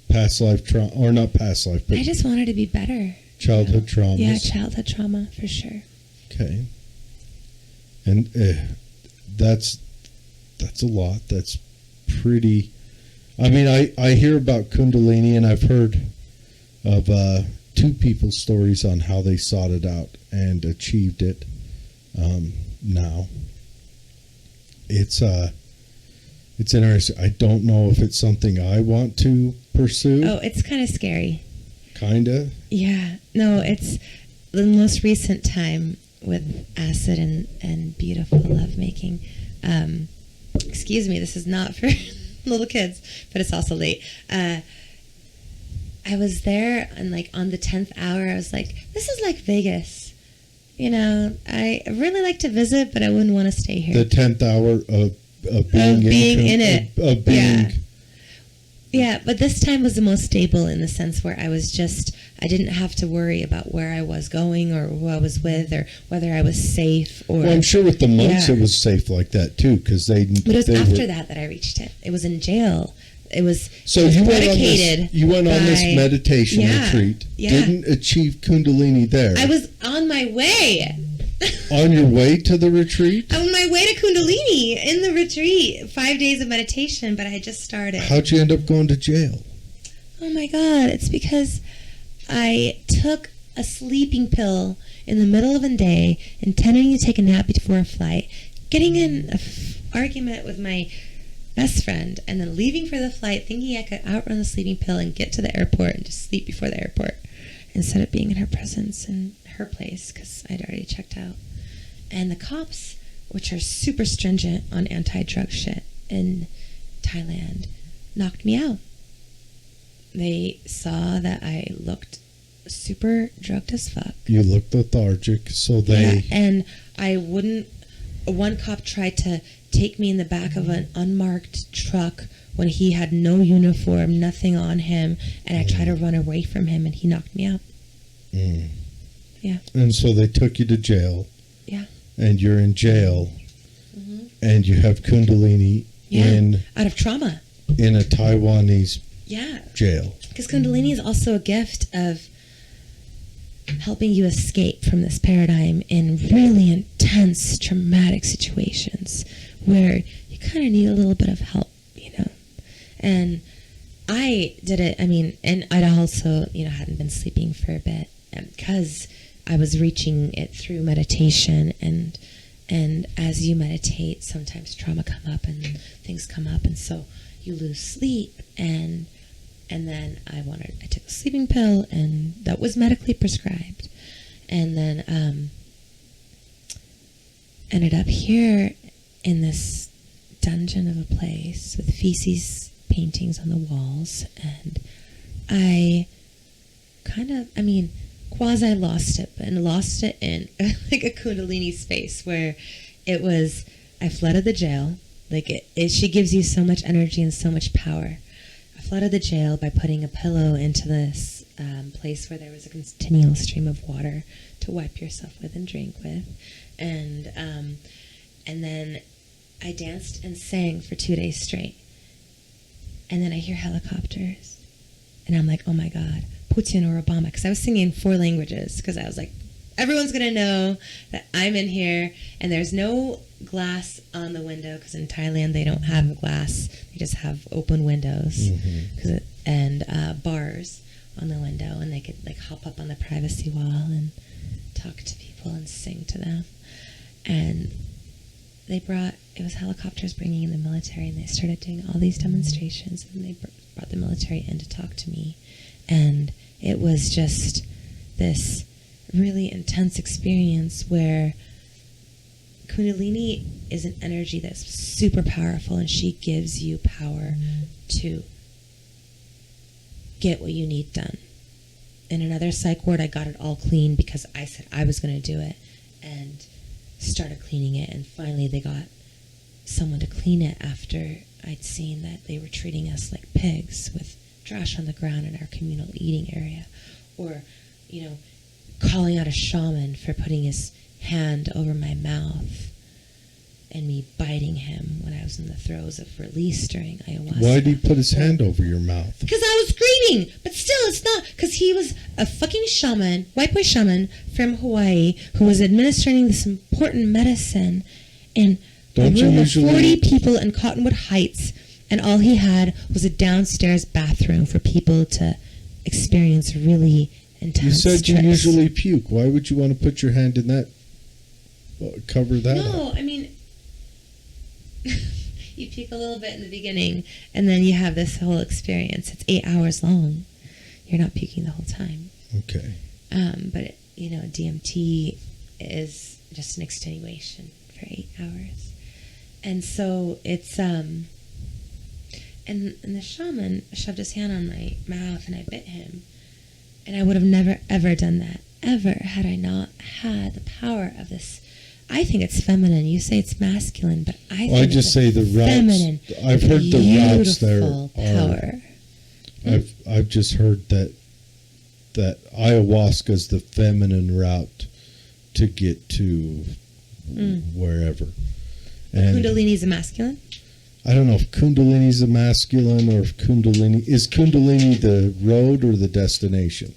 past life trauma, or not past life, but I just wanted to be better. Childhood trauma. Yeah, childhood trauma for sure. Okay. And that's a lot. That's pretty. I mean, I hear about Kundalini, and I've heard of two people's stories on how they sought it out and achieved it. Now, it's interesting. I don't know if it's something I want to pursue. Oh, it's kind of scary. Kinda. Yeah. No, it's the most recent time with acid and beautiful lovemaking. Excuse me, this is not for little kids, but it's also late. I was there, and like on the 10th hour, I was like, this is like Vegas. You know, I really like to visit, but I wouldn't want to stay here. The 10th hour of being in it. Of being. Yeah, but this time was the most stable in the sense where I didn't have to worry about where I was going or who I was with or whether I was safe. Or well, I'm sure with the monks it was safe like that too, because they. But it was after that I reached it. It was in jail. It was so you went on this. You went on this meditation retreat. Yeah. Didn't achieve Kundalini there. I was on my way. On your way to the retreat? On my way to Kundalini in the retreat. 5 days of meditation, but I had just started. How'd you end up going to jail? Oh my God. It's because I took a sleeping pill in the middle of a day, intending to take a nap before a flight, getting in an argument with my best friend, and then leaving for the flight, thinking I could outrun the sleeping pill and get to the airport and just sleep before the airport instead of being in her presence and her place because I'd already checked out. And the cops, which are super stringent on anti-drug shit in Thailand, knocked me out. They saw that I looked super drugged as fuck. You looked lethargic, so they... Yeah, and I wouldn't... One cop tried to take me in the back of an unmarked truck when he had no uniform, nothing on him, and I tried to run away from him, and he knocked me out. Mm. Yeah. And so they took you to jail. Yeah. And you're in jail. Mm-hmm. And you have Kundalini out of trauma. In a Taiwanese jail. Because Kundalini is also a gift of helping you escape from this paradigm in really intense, traumatic situations where you kind of need a little bit of help, you know. And I did it, and I'd also, hadn't been sleeping for a bit because I was reaching it through meditation, and as you meditate, sometimes trauma come up and things come up, and so you lose sleep, and then I took a sleeping pill, and that was medically prescribed, and then ended up here in this dungeon of a place with feces paintings on the walls, and I kind of, quasi lost it, and lost it in like a Kundalini space where it was, I flooded the jail, she gives you so much energy and so much power. I flooded the jail by putting a pillow into this place where there was a continual stream of water to wipe yourself with and drink with, and then I danced and sang for 2 days straight, and then I hear helicopters, and I'm like, oh my God, Putin or Obama, because I was singing 4 languages, because I was like, everyone's going to know that I'm in here, and there's no glass on the window, because in Thailand they don't have glass, they just have open windows, and bars on the window, and they could hop up on the privacy wall and talk to people and sing to them. And it was helicopters bringing in the military, and they started doing all these demonstrations, and they brought the military in to talk to me. And it was just this really intense experience where Kundalini is an energy that's super powerful, and she gives you power to get what you need done. In another psych ward, I got it all clean because I said I was going to do it, and started cleaning it, and finally they got someone to clean it after I'd seen that they were treating us like pigs with trash on the ground in our communal eating area, or, calling out a shaman for putting his hand over my mouth and me biting him when I was in the throes of release during ayahuasca. Why did he put his hand over your mouth? Because I was screaming, but still it's not, because he was a fucking shaman, white boy shaman from Hawaii, who was administering this important medicine in a room of 40 people in Cottonwood Heights, and all he had was a downstairs bathroom for people to experience really intense You said stress. you usually puke. Why would you want to put your hand in that? Cover that up? No, I mean, you puke a little bit in the beginning, and then you have this whole experience. It's 8 hours long. You're not puking the whole time. Okay. But, DMT is just an extenuation for 8 hours. And so it's, and the shaman shoved his hand on my mouth, and I bit him. And I would have never, ever done that, ever, had I not had the power of this. I think it's feminine. You say it's masculine, but I think I just say the feminine, routes. I've heard the routes there power. I've just heard that ayahuasca is the feminine route to get to wherever. And Kundalini is a masculine? I don't know if Kundalini is a masculine or if is Kundalini the road or the destination?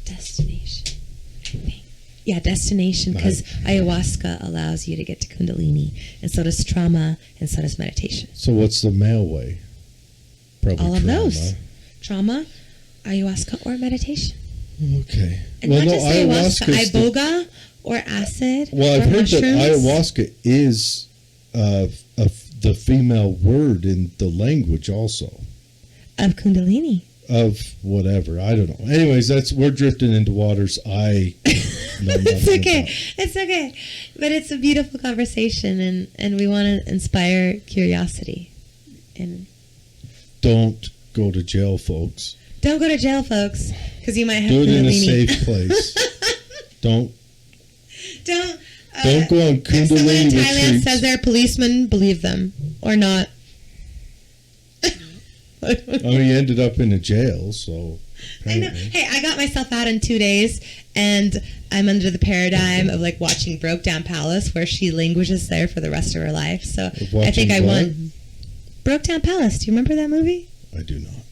Destination, I think. Yeah, destination, because ayahuasca allows you to get to Kundalini, and so does trauma, and so does meditation. So what's the male way? Probably all of trauma. Those. Trauma, ayahuasca, or meditation. Okay. And not just ayahuasca, iboga or acid. Well, I've heard mushrooms. that ayahuasca is the female word in the language also. Of Kundalini. Of whatever. I don't know. Anyways, we're drifting into waters I know nothing It's okay. about. It's okay. But it's a beautiful conversation, and we want to inspire curiosity. And don't go to jail, folks. Don't go to jail, folks, because you might have Do it Kundalini. in a safe place. Don't go on If someone Kundalini in Thailand retreats. says they're policemen, believe them or not. He ended up in a jail, so. I know. Hey, I got myself out in 2 days, and I'm under the paradigm of watching Broke Down Palace, where she languishes there for the rest of her life. So I think I won. Broke Down Palace. Do you remember that movie? I do not.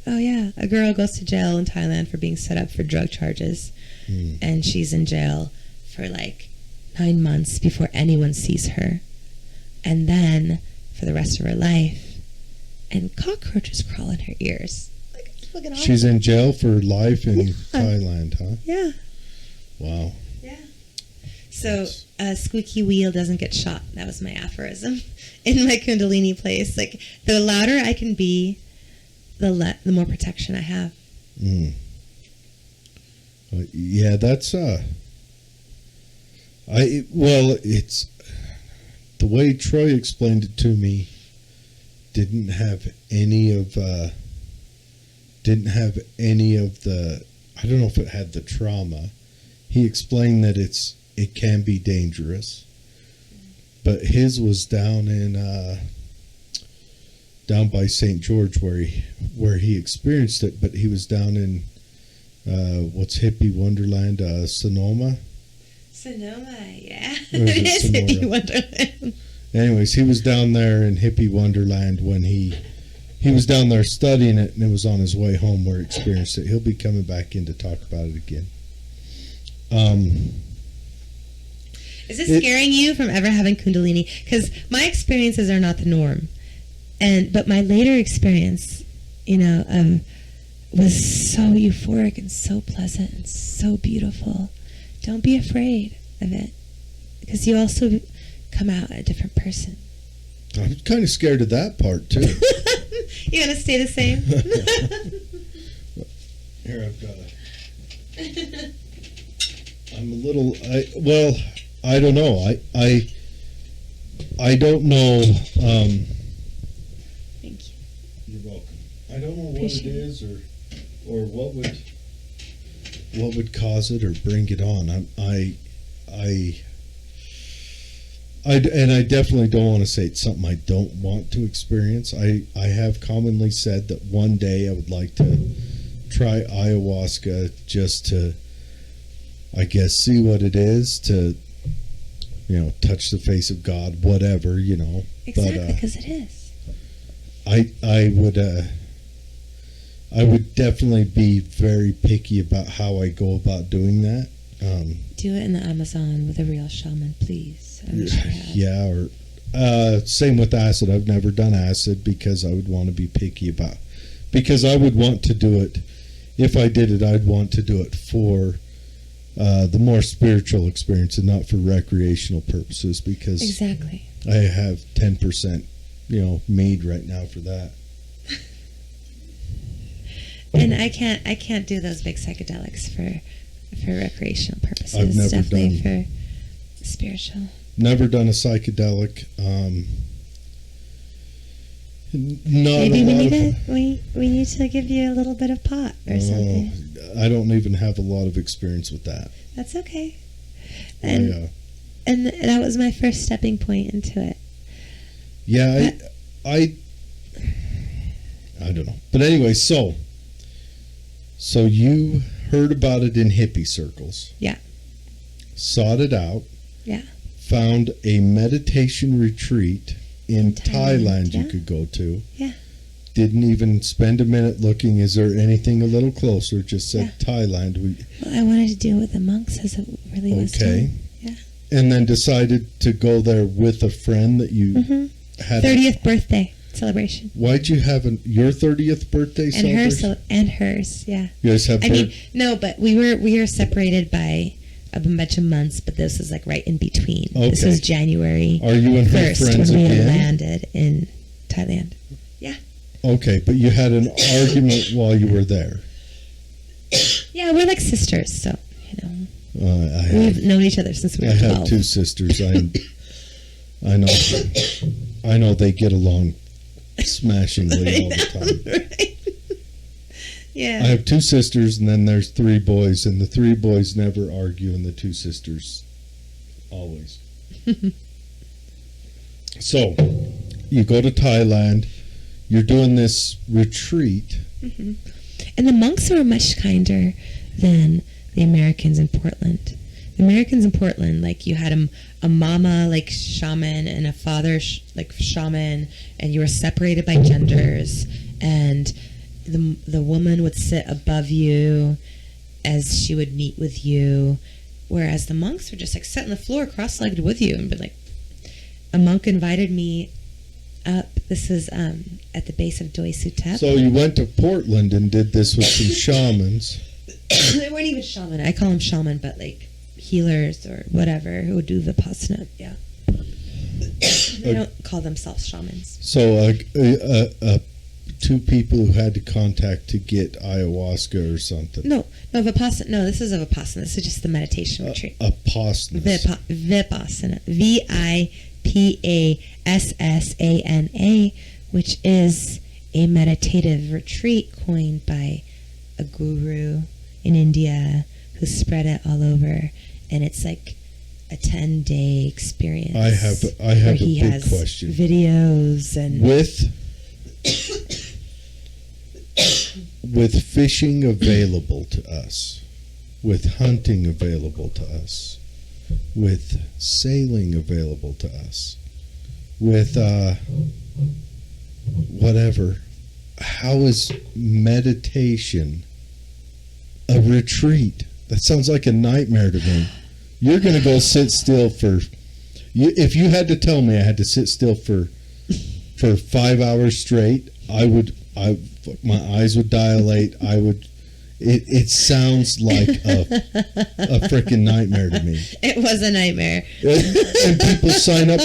Oh yeah, a girl goes to jail in Thailand for being set up for drug charges, and she's in jail for 9 months before anyone sees her, and then for the rest of her life. And cockroaches crawl in her ears. It's fucking awesome. She's in jail for life in Thailand, huh? Yeah. Wow. Yeah. So a squeaky wheel doesn't get shot. That was my aphorism in my Kundalini place. The louder I can be, the more protection I have. Yeah, that's it's the way Troy explained it to me. Didn't have any of the. I don't know if it had the trauma. He explained that it can be dangerous, but his was down by St. George where he experienced it. But he was down in what's hippie wonderland, Sonoma. Sonoma, yeah. It is hippie wonderland. Anyways, he was down there in hippie wonderland when he was down there studying it, and it was on his way home where he experienced it. He'll be coming back in to talk about it again. Is this scaring you from ever having Kundalini? Because my experiences are not the norm, but my later experience, was so euphoric and so pleasant and so beautiful. Don't be afraid of it, because you also come out a different person. I'm kind of scared of that part too. You want to stay the same? Here, I've got I'm a little. I don't know. I don't know. Thank you. You're welcome. I don't know what Appreciate it is or what would cause it or bring it on. And I definitely don't want to say it's something I don't want to experience. I have commonly said that one day I would like to try ayahuasca just to, I guess, see what it is, to, touch the face of God, whatever, Exactly, because it is. I would definitely be very picky about how I go about doing that. Do it in the Amazon with a real shaman, please. I'm sure you have. Yeah, or same with acid. I've never done acid because I would want to be picky because I would want to do it. If I did it, I'd want to do it for the more spiritual experience and not for recreational purposes, because Exactly. I have 10%, made right now for that. And I can't do those big psychedelics for recreational purposes. I've never Definitely done. for spiritual. Never done a psychedelic. Maybe we need to give you a little bit of pot or something. I don't even have a lot of experience with that. That's okay. And that was my first stepping point into it. Yeah, I don't know. But anyway, so you heard about it in hippie circles. Yeah. Sought it out. Yeah. Found a meditation retreat in Thailand you yeah. could go to. Yeah. Didn't even spend a minute looking, is there anything a little closer? Just said Thailand. Well, I wanted to deal with the monks as it really was done. Yeah. And then decided to go there with a friend that you had. 30th birthday celebration. Why'd you have your 30th birthday celebration? And hers, yeah. You guys have no, but we were separated by a bunch of months, but this was like right in between. Okay. This was January. Are you and her 1st friends when we again? landed in Thailand. Yeah. Okay, but you had an argument while you were there. Yeah, we're like sisters, so we've known each other since we were 12. I have two sisters. I know they get along smashingly all the time. Right? Yeah. I have two sisters, and then there's three boys, and the three boys never argue, and the two sisters always. So, you go to Thailand. You're doing this retreat. Mm-hmm. And the monks were much kinder than the Americans in Portland. The Americans in Portland, like, you had a mama, like, shaman, and a father, like, shaman, and you were separated by genders, and the woman would sit above you as she would meet with you, whereas the monks were just, like, sit on the floor cross-legged with you, and be like, a monk invited me up. This was at the base of Doi Sutep. So you went to Portland and did this with some shamans. They weren't even shaman. I call them shaman, but like healers or whatever who would do vipassana. Yeah. They don't call themselves shamans. So two people who had to contact to get ayahuasca or something. No, vipassana. No, this is a vipassana. This is just the meditation retreat. Vipassana. Vipassana. Vipassana, which is a meditative retreat coined by a guru in India who spread it all over, and it's like a 10-day experience. I have a big question. Videos and with fishing available to us, with hunting available to us, with sailing available to us, with whatever, how is meditation a retreat? That sounds like a nightmare to me. You're going to go sit still if you had to tell me I had to sit still for 5 hours straight, my eyes would dilate. It sounds like a freaking nightmare to me. It was a nightmare. And people sign up.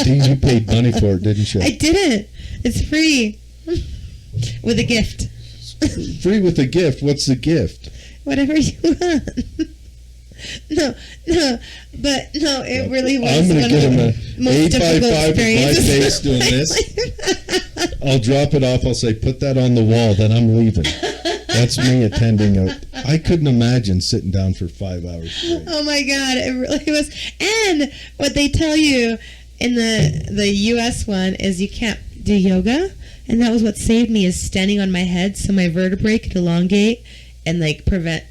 You paid money for it, didn't you? I didn't. It's free. With a gift. Free with a gift? What's the gift? Whatever you want. But no, it really was. I'm going to get him a most 8x5 of my experiences. face doing this. I'll drop it off. I'll say, put that on the wall, then I'm leaving. That's me attending I couldn't imagine sitting down for 5 hours straight. Oh my God, it really was. And what they tell you in the U.S. one is you can't do yoga. And that was what saved me, is standing on my head so my vertebrae could elongate and like prevent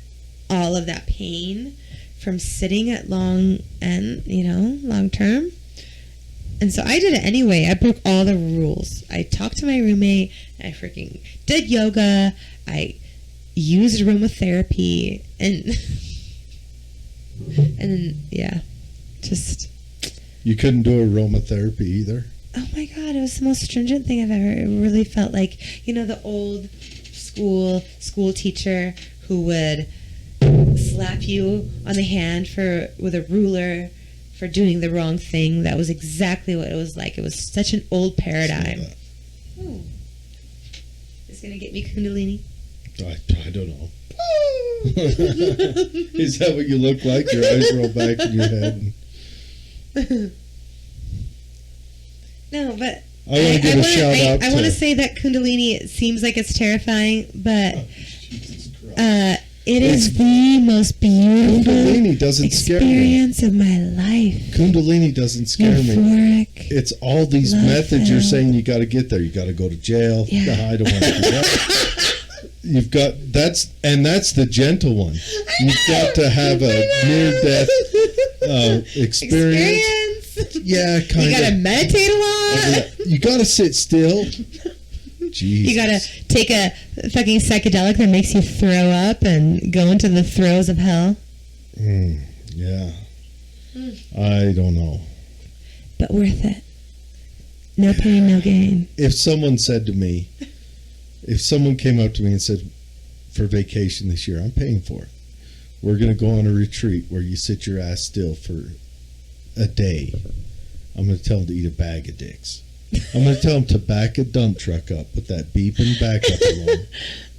all of that pain from sitting at long term. And so I did it anyway. I broke all the rules. I talked to my roommate. I freaking did yoga. I used aromatherapy. And then, yeah, just... You couldn't do aromatherapy either? Oh my God, it was the most stringent thing I've ever... It really felt like, the old school teacher who would slap you on the hand with a ruler for doing the wrong thing. That was exactly what it was like. It was such an old paradigm. Ooh. Is going to get me Kundalini? I don't know. Is that what you look like? Your eyes roll back in your head? No, but I want to give a shout out to... I want to say that Kundalini, it seems like it's terrifying, but it is the most beautiful Kundalini doesn't scare me. experience of my life. Kundalini doesn't scare me. Euphoric. It's all these methods you're saying you got to get there. You got to go to jail. Yeah. No, I don't want to do that. You've got that's the gentle one. You've got to have a near-death experience. Yeah, kind of. You got to meditate a lot. You got to sit still. Jeez. You got to take a fucking psychedelic that makes you throw up and go into the throes of hell. Yeah. I don't know. But worth it. No pain, no gain. If someone came up to me and said, for vacation this year, I'm paying for it. We're going to go on a retreat where you sit your ass still for a day. I'm going to tell them to eat a bag of dicks. I'm going to tell them to back a dump truck up with that beeping backup alarm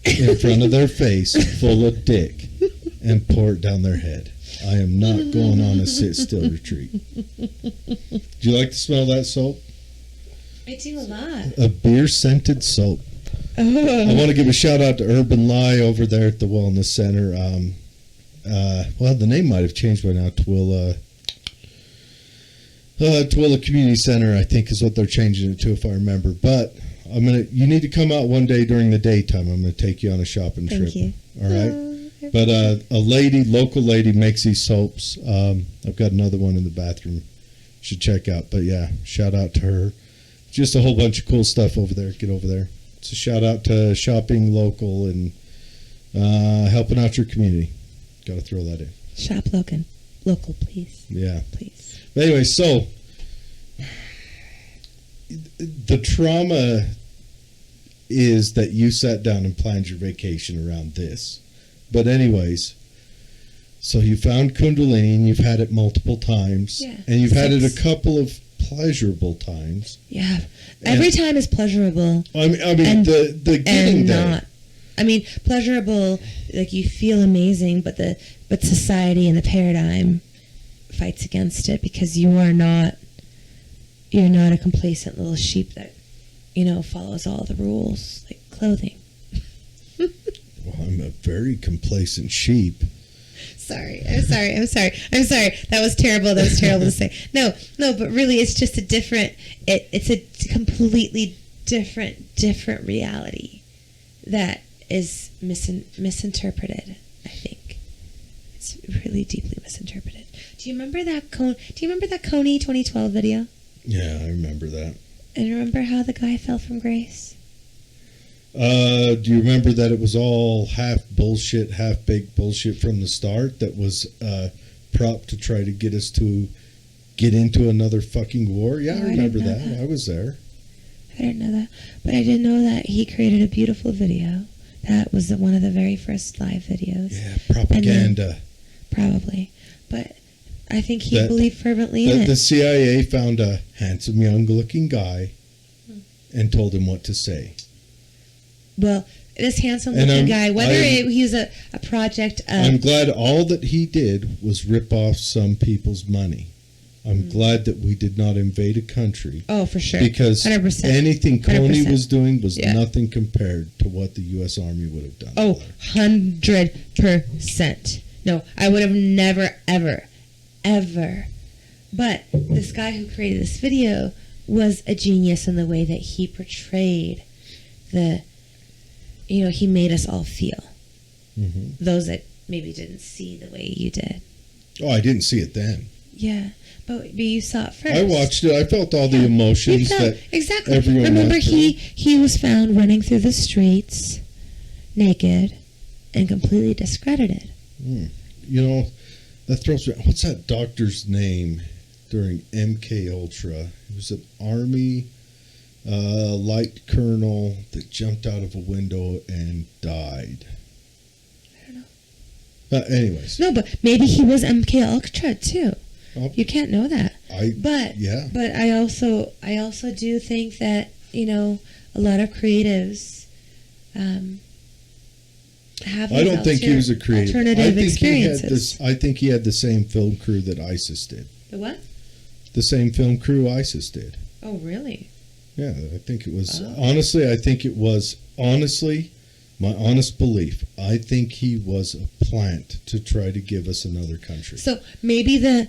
in front of their face full of dick and pour it down their head. I am not going on a sit-still retreat. Do you like the smell of that soap? I do a lot. A beer-scented soap. Oh. I want to give a shout-out to Urban Lie over there at the Wellness Center. Well, the name might have changed by now. Twilla Community Center, I think, is what they're changing it to, if I remember. But you need to come out one day during the daytime. I'm going to take you on a shopping trip. Thank you. All right? But a local lady makes these soaps. I've got another one in the bathroom. You should check out. But yeah, shout out to her. Just a whole bunch of cool stuff over there. Get over there. It's a shout out to shopping local and helping out your community. Got to throw that in. Shop local, please. Yeah. Please. But anyway, so the trauma is that you sat down and planned your vacation around this. But anyways, so you found Kundalini and you've had it multiple times. Yeah, and you've had it a couple of pleasurable times. Yeah. Every time is pleasurable. I mean the getting there. Not. I mean, pleasurable, like you feel amazing, but society and the paradigm fights against it because you're not a complacent little sheep that, follows all the rules, like clothing. Well, I'm a very complacent sheep. I'm sorry. That was terrible to say. No, but really it's just it's a completely different reality that is misinterpreted, I think. It's really deeply misinterpreted. Do you remember that Coney 2012 video? Yeah, I remember that. And remember how the guy fell from grace? Do you remember that it was all half bullshit, half baked bullshit from the start that was prop to try to get us to get into another fucking war? Yeah, I remember that. I was there. I didn't know that. But I did know that he created a beautiful video. That was one of the very first live videos. Yeah, propaganda. Probably. But I think he believed fervently in it. The CIA found a handsome, young-looking guy and told him what to say. Well, this handsome And looking guy, whether he's a project of... I'm glad all that he did was rip off some people's money. I'm glad that we did not invade a country. Oh, for sure. Because 100%. anything Coney 100%. was doing was Yeah. nothing compared to what the U.S. Army would have done. Oh, 100%. No, I would have never, ever, ever. But this guy who created this video was a genius in the way that he portrayed he made us all feel. Mm-hmm. Those that maybe didn't see the way you did. Oh, I didn't see it then. Yeah, but you saw it first. I watched it. I felt all the emotions that exactly. everyone Remember, went through. he was found running through the streets, naked, and completely discredited. That throws me. What's that doctor's name during MK Ultra? It was an Army light colonel that jumped out of a window and died. I don't know. Anyways. No, but maybe he was MK Ultra too. Oh, You can't know that. But I also do think that a lot of creatives have. I don't think he was a creative. Alternative experiences. I think he had the same film crew that ISIS did. The what? The same film crew ISIS did. Oh, really? Yeah, I think it was. Honestly, I think it was. Honestly, my honest belief, I think he was a plant to try to give us another country. So maybe the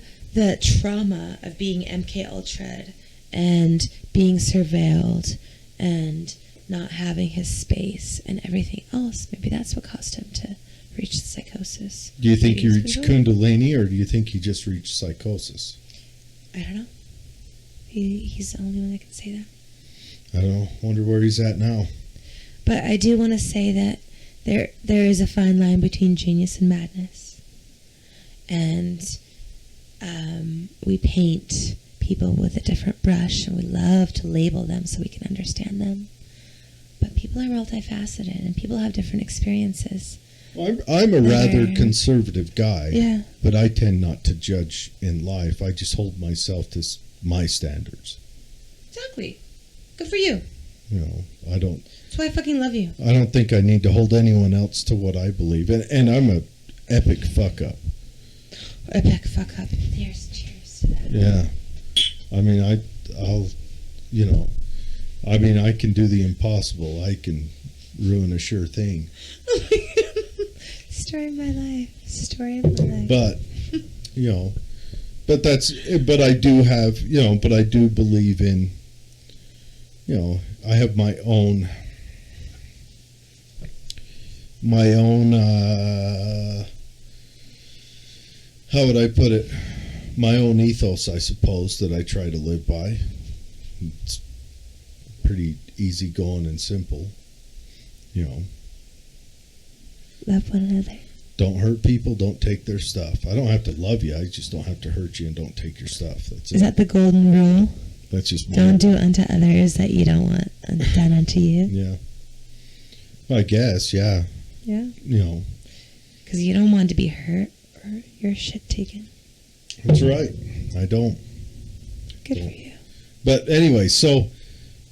trauma of being MK Ultra and being surveilled and not having his space and everything else, maybe that's what caused him to reach psychosis. Do you think he reached Kundalini, or do you think he just reached psychosis? I don't know. He's the only one that can say that. I don't know. Wonder where he's at now. But I do want to say that there is a fine line between genius and madness. And we paint people with a different brush, and we love to label them so we can understand them. But people are multifaceted, and people have different experiences. I'm a rather conservative guy. Yeah. But I tend not to judge in life. I just hold myself to my standards. Exactly. Good for you. I don't. That's why I fucking love you. I don't think I need to hold anyone else to what I believe. And I'm a epic fuck up. Epic fuck up. Cheers to that. Yeah. I mean, I can do the impossible. I can ruin a sure thing. Story of my life. Story of my life. But, but I do have, but I do believe in, I have my own, how would I put it? My own ethos, I suppose, that I try to live by. It's pretty easygoing and simple. Love one another. Don't hurt people, don't take their stuff. I don't have to love you, I just don't have to hurt you and don't take your stuff. That's it. Is that the golden rule? That's just don't do unto others that you don't want done unto you. Yeah. I guess, yeah. Yeah. Because you don't want to be hurt or your shit taken. That's right. I don't. Good for you. But anyway, so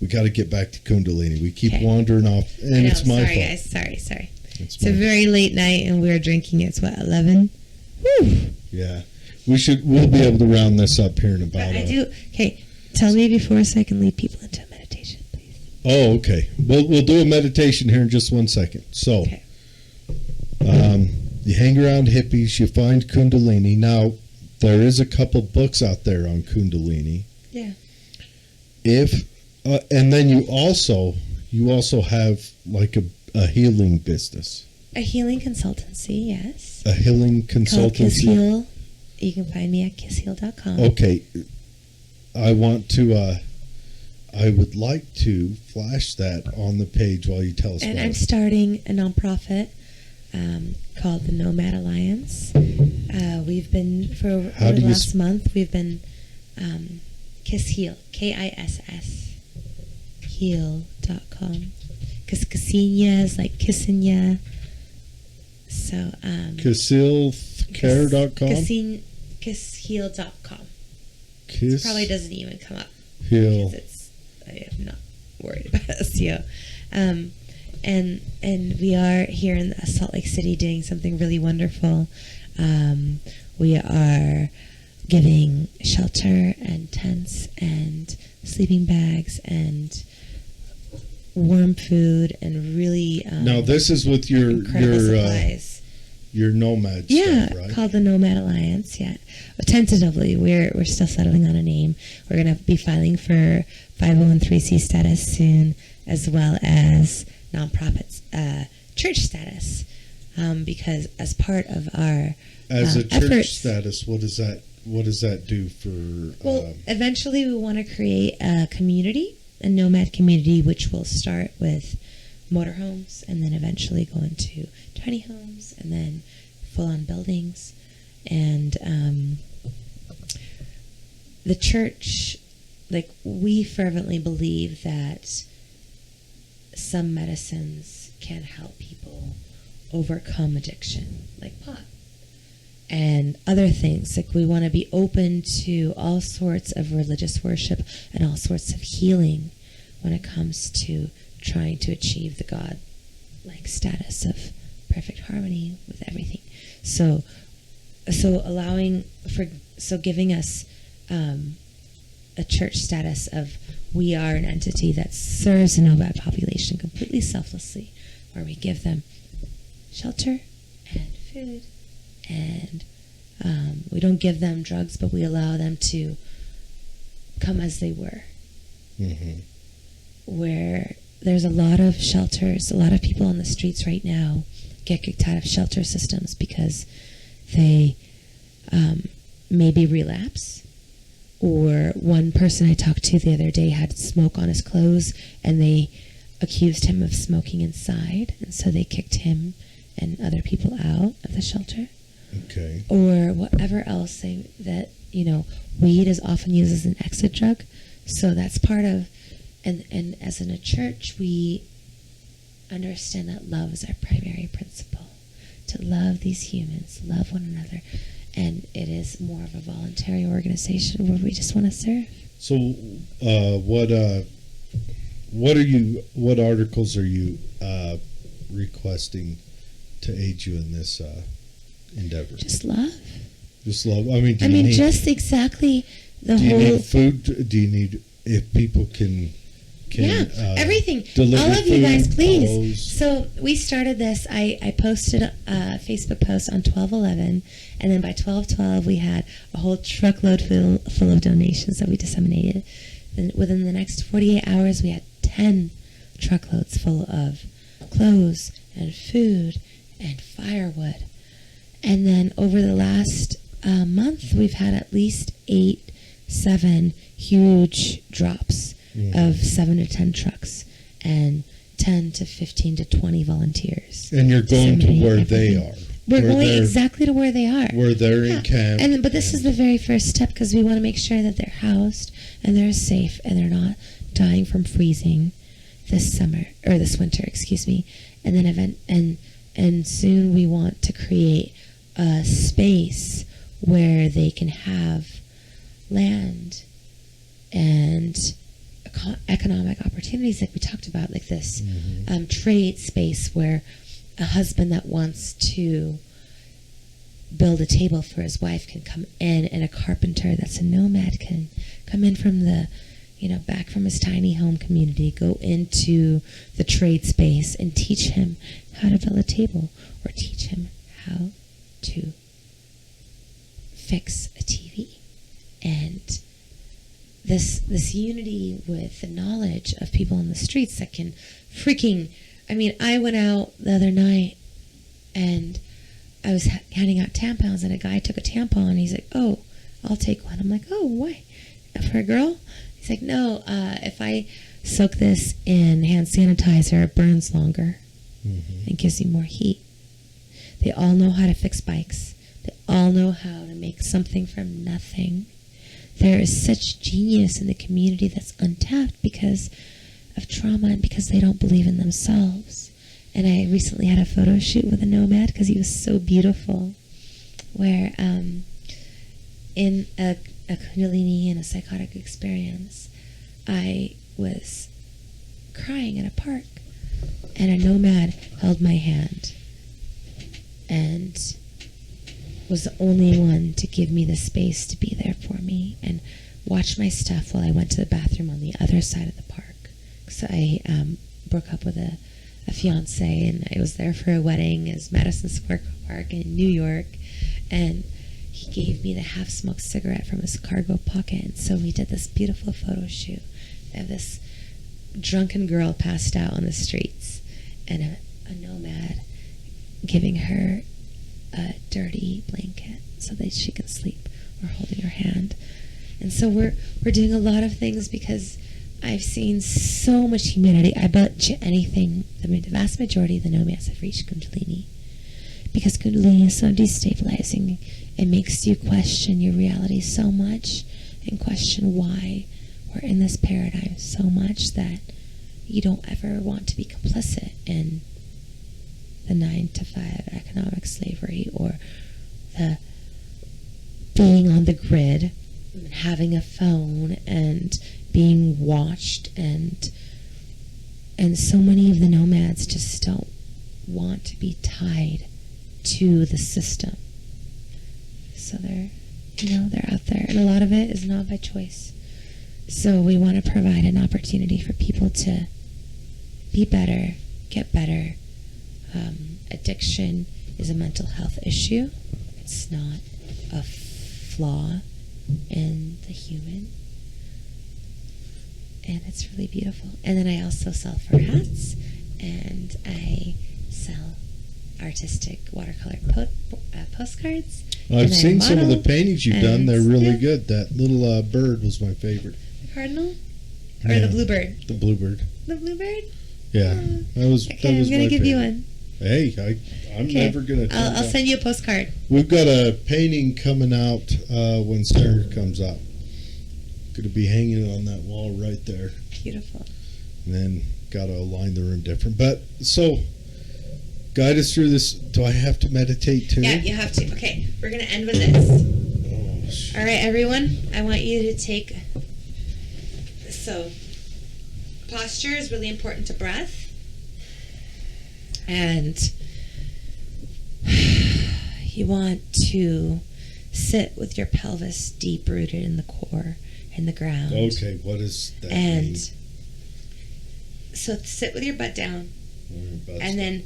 we got to get back to Kundalini. We keep wandering off, and it's my fault. Sorry, guys. Sorry. It's a very late night, and we're drinking. It's 11? Whew. Yeah. We'll be able to round this up here in about. But I do. Okay, tell me before so I can lead people into a meditation, please. Oh, okay. We'll do a meditation here in just 1 second. So, you hang around hippies, you find Kundalini. Now, there is a couple books out there on Kundalini. Yeah. And then you also have like a healing business. A healing consultancy, yes. A healing consultancy. Called KissHeal. You can find me at KissHeal.com. Okay. I would like to flash that on the page while you tell us and about I'm starting a nonprofit called the Nomad Alliance. We've been, for the last month, we've been KissHeal, KISS, heal.com. Because Kseniya is like Kseniya. So, KissHeal.com? KissHeal.com. Kiss Probably doesn't even come up. Heal. I am not worried about SEO. and we are here in Salt Lake City doing something really wonderful. We are giving shelter and tents and sleeping bags and warm food and really now this is with your supplies. Your nomad stuff, right? Called the Nomad Alliance. Yeah, but tentatively we're still settling on a name. We're going to be filing for 501(c) status soon, as well as nonprofit church status, because as part of our as a church efforts, status, what does that do for? Well, eventually we want to create a community, a nomad community, which will start with motorhomes and then eventually go into tiny homes and then full-on buildings. And the church, like, we fervently believe that some medicines can help people overcome addiction, like pot. And other things, like we want to be open to all sorts of religious worship and all sorts of healing when it comes to trying to achieve the God-like status of perfect harmony with everything. So giving us a church status of we are an entity that serves the nomad population completely selflessly, where we give them shelter and food. And we don't give them drugs, but we allow them to come as they were. Mm-hmm. Where there's a lot of shelters, a lot of people on the streets right now get kicked out of shelter systems because they maybe relapse. Or one person I talked to the other day had smoke on his clothes, and they accused him of smoking inside, and so they kicked him and other people out of the shelter. Okay. Or whatever else that weed is often used as an exit drug. So that's part of, and as in a church, we understand that love is our primary principle. To love these humans, love one another. And it is more of a voluntary organization where we just want to serve. So what articles are you requesting to aid you in this endeavor? Just love. Just love. I mean, just exactly the do whole. Do you need food? Do you need, if people can everything. Deliver all of you guys, please. Clothes. So we started this. I posted a Facebook post on 12/11, and then by 12/12 we had a whole truckload full of donations that we disseminated. And within the next 48 hours, we had 10 truckloads full of clothes and food and firewood. And then over the last month, we've had at least 7 huge drops of 7 to 10 trucks and 10 to 15 to 20 volunteers. And you're going to where they are. We're going exactly to where they are. Where they're in camp. But this is the very first step, because we want to make sure that they're housed and they're safe and they're not dying from freezing this winter, excuse me. And then and soon we want to create a space where they can have land and economic opportunities, like we talked about, like this trade space where a husband that wants to build a table for his wife can come in, and a carpenter that's a nomad can come in from the back from his tiny home community, go into the trade space and teach him how to build a table, or teach him how to fix a TV. And this unity with the knowledge of people on the streets that can I went out the other night and I was handing out tampons, and a guy took a tampon and he's like, "Oh, I'll take one." I'm like, "Oh, why? For a girl?" He's like, "No, if I soak this in hand sanitizer, it burns longer and gives you more heat." They all know how to fix bikes. They all know how to make something from nothing. There is such genius in the community that's untapped because of trauma and because they don't believe in themselves. And I recently had a photo shoot with a nomad because he was so beautiful, where in a Kundalini and a psychotic experience, I was crying in a park, And a nomad held my hand and was the only one to give me the space to be there for me and watch my stuff while I went to the bathroom on the other side of the park. So I broke up with a fiance, and I was there for a wedding at Madison Square Park in New York, and he gave me the half-smoked cigarette from his cargo pocket, and so we did this beautiful photo shoot of this drunken girl passed out on the streets, and a nomad giving her a dirty blanket so that she can sleep, or holding her hand. And so we're doing a lot of things because I've seen so much humanity. I bet you anything, the vast majority of the nomads have reached Kundalini, because Kundalini is so destabilizing. It makes you question your reality so much and question why we're in this paradigm so much that you don't ever want to be complicit in the 9-to-5 economic slavery, or the being on the grid and having a phone and being watched, and so many of the nomads just don't want to be tied to the system. So they're out there, and a lot of it is not by choice. So we want to provide an opportunity for people to be better, get better. Addiction is a mental health issue. It's not a flaw in the human. And it's really beautiful. And then I also sell fur hats, and I sell artistic watercolor postcards. Well, I've seen some of the paintings you've done. They're really yeah. good. That little bird was my favorite. The cardinal? Or the bluebird? The bluebird. The bluebird? Yeah. That was okay, I'm going to give you one. Hey, I'm never going to... I'll send you a postcard. We've got a painting coming out when Sarah comes out. Going to be hanging on that wall right there. Beautiful. And then got to align the room different. But, so, guide us through this. Do I have to meditate too? Yeah, you have to. Okay, we're going to end with this. All right, everyone. I want you to take... So, posture is really important to breath. And you want to sit with your pelvis deep rooted in the core, in the ground. Okay, what does that and mean? So sit with your butt down, and then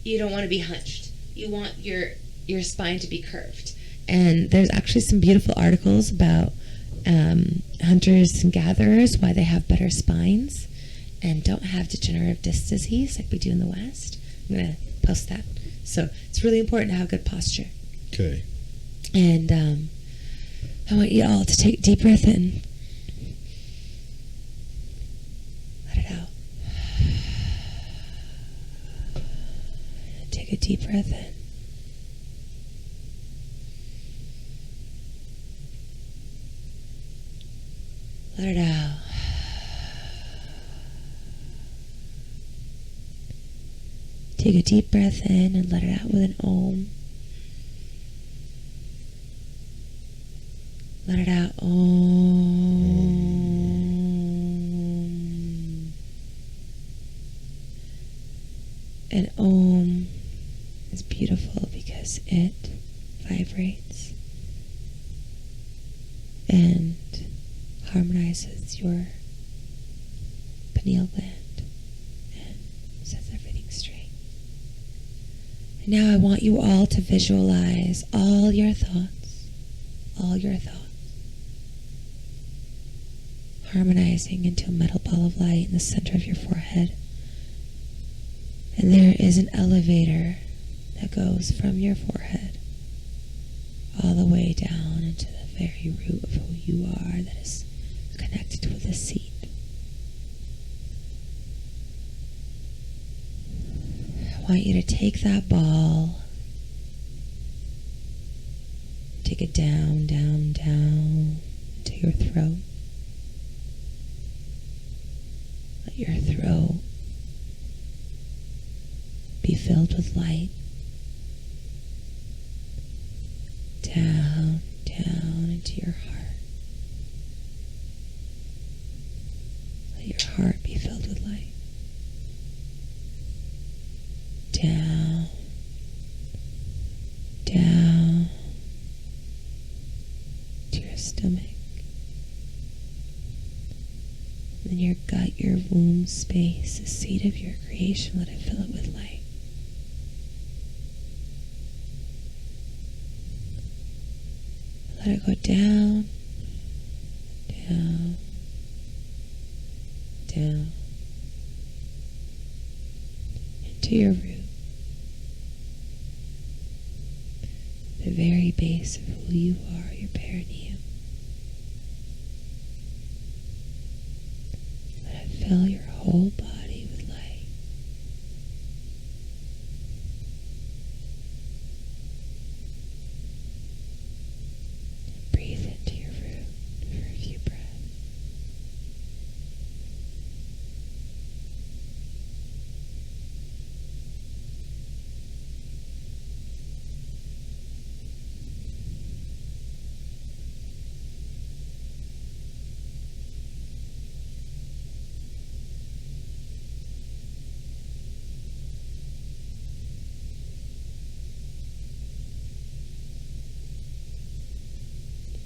you don't want to be hunched. You want your spine to be curved. And there's actually some beautiful articles about hunters and gatherers, why they have better spines and don't have degenerative disc disease like we do in the West. I'm going to post that. So it's really important to have good posture. Okay. And I want you all to take a deep breath in. Let it out. Take a deep breath in. Let it out. Take a deep breath in and let it out with an Om. Let it out. Om. And Om is beautiful because it vibrates and harmonizes your pineal gland and sets everything straight. And now I want you all to visualize all your thoughts harmonizing into a metal ball of light in the center of your forehead. And there is an elevator that goes from your forehead all the way down into the very root of who you are, that is connected with the seat. I want you to take that ball, take it down, down, down to your throat. Let your throat be filled with light. Down, down into your heart. Let your heart be filled with light. to your stomach. Then your gut, your womb space, the seat of your creation, let it fill it with light. Let it go down, down, down, into your root, the very base of who you are, your perineum. Let it fill your whole body with light. Breathe into your root for a few breaths.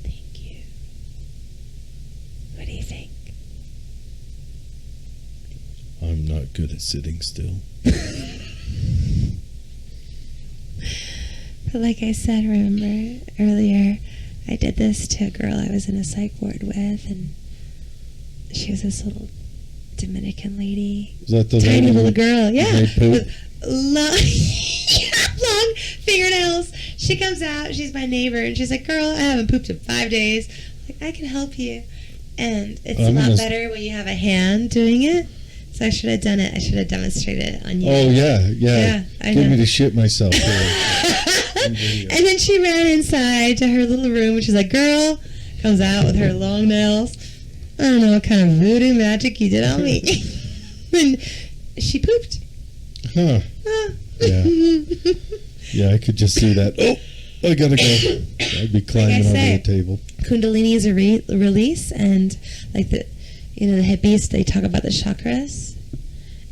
Thank you. What do you think? I'm not good at sitting still. But like I said, remember earlier, I did this to a girl I was in a psych ward with, and she was this little Dominican lady. Is that the Tiny lady little who girl, yeah. made poop? With long fingernails. She comes out, she's my neighbor, and she's like, girl, I haven't pooped in 5 days. I'm like, I can help you. And it's a lot better when you have a hand doing it. So I should have done it. I should have demonstrated it on you. Oh, yeah. I Get know. me to shit myself. And then she ran inside to her little room, and she's like, girl, comes out with her long nails. I don't know what kind of voodoo magic you did on me. And she pooped. Huh. Yeah. Yeah, I could just see that. Oh, I gotta go. I'd be climbing over the table. Kundalini is a release, and like the hippies, they talk about the chakras.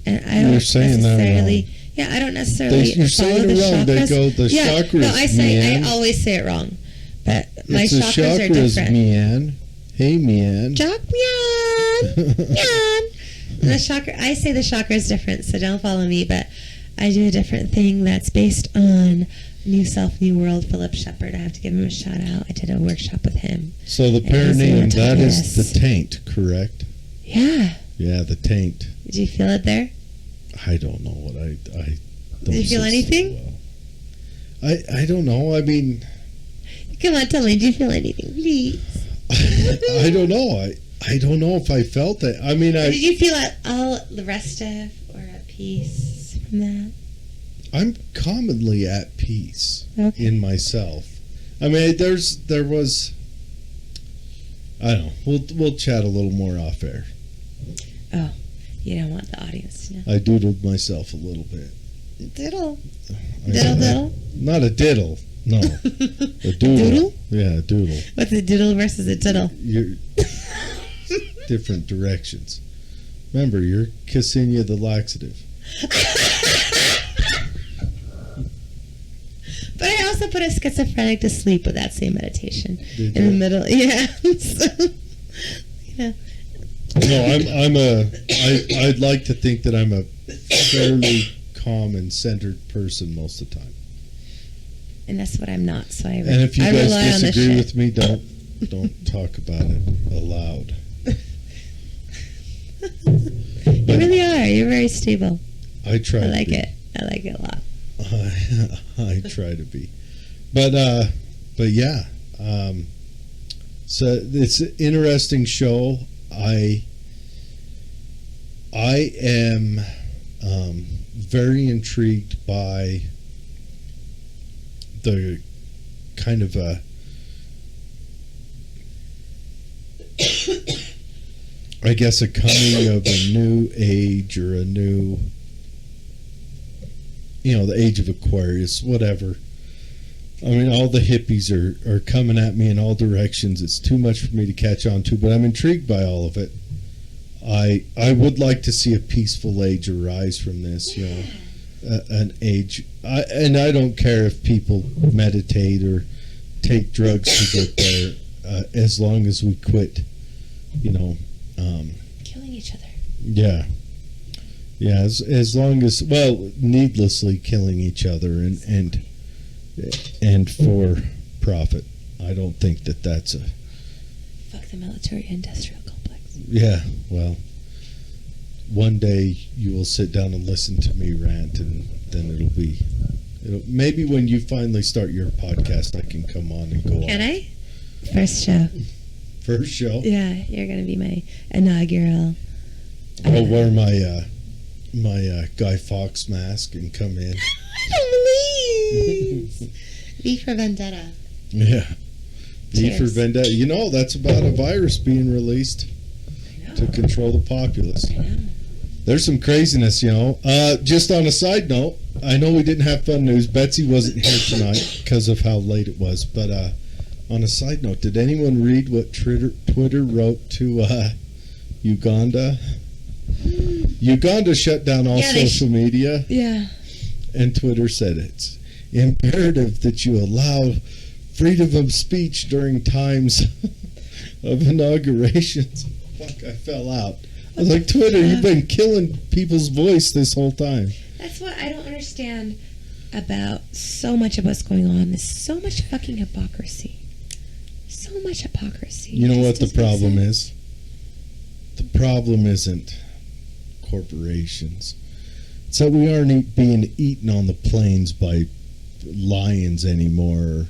And I don't You're saying that necessarily... wrong. Yeah, I don't necessarily You're saying follow it the wrong. chakras. They go, the chakras, No, I always say it wrong. But my it's the chakras are different. Mian. Hey, Mian. Mian. And the chakra, I say the chakra is different, so don't follow me. But I do a different thing that's based on New Self, New World, Philip Shepard. I have to give him a shout out. I did a workshop with him. So the perineum, that is the taint, correct? Yeah. Yeah, the taint. Did you feel it there? I don't know what I don't. Did you feel anything? So well. I don't know. I mean, come on, tell me. Did you feel anything, please? I don't know. I don't know if I felt it. I mean, did you feel all the restive or at peace from that? I'm commonly at peace in myself. I mean, there was. I don't know. We'll chat a little more off air. Oh, you don't want the audience to know. I doodled myself a little bit. Diddle. Diddle? Not a diddle. No. A doodle. Doodle? Yeah, a doodle. What's a doodle versus a diddle? You're different directions. Remember, you're Kseniya the laxative. But I also put a schizophrenic to sleep with that same meditation. Did in you? the middle. Yeah. So, No, I'd like to think that I'm a fairly calm and centered person most of the time. And that's what I'm not. So I And if you I guys rely on this disagree shit. with me, don't talk about it aloud. You really are. You're very stable. I try. I like to be. it. I like it a lot. I try to be, but yeah. So it's an interesting show. I am very intrigued by the kind of I guess a coming of a new age or a new, the age of Aquarius, whatever. I mean, all the hippies are coming at me in all directions. It's too much for me to catch on to, but I'm intrigued by all of it. I would like to see a peaceful age arise from this, an age. And I don't care if people meditate or take drugs to get there. as long as we quit, killing each other. Yeah. Yeah, as long as, well, needlessly killing each other and for profit. I don't think that's a... Fuck the military-industrial complex. Yeah, well, one day you will sit down and listen to me rant, and then maybe when you finally start your podcast, I can come on and go on. Can I? First show. First show? Yeah, you're going to be my inaugural... I'll wear my Guy Fawkes mask and come in. Please. V for Vendetta. Yeah. V for Cheers. Vendetta. That's about a virus being released to control the populace. I know. There's some craziness, Just on a side note, I know we didn't have fun news. Betsy wasn't here tonight because of how late it was. But on a side note, did anyone read what Twitter wrote to Uganda? Uganda shut down all social media. Yeah. And Twitter said it's imperative that you allow freedom of speech during times of inaugurations. Fuck, I fell out. I was like, Twitter, you've been killing people's voice this whole time. That's what I don't understand about so much of what's going on. There's so much fucking hypocrisy. So much hypocrisy. You know what the problem is? The problem isn't corporations. It's that we aren't being eaten on the plains by lions anymore,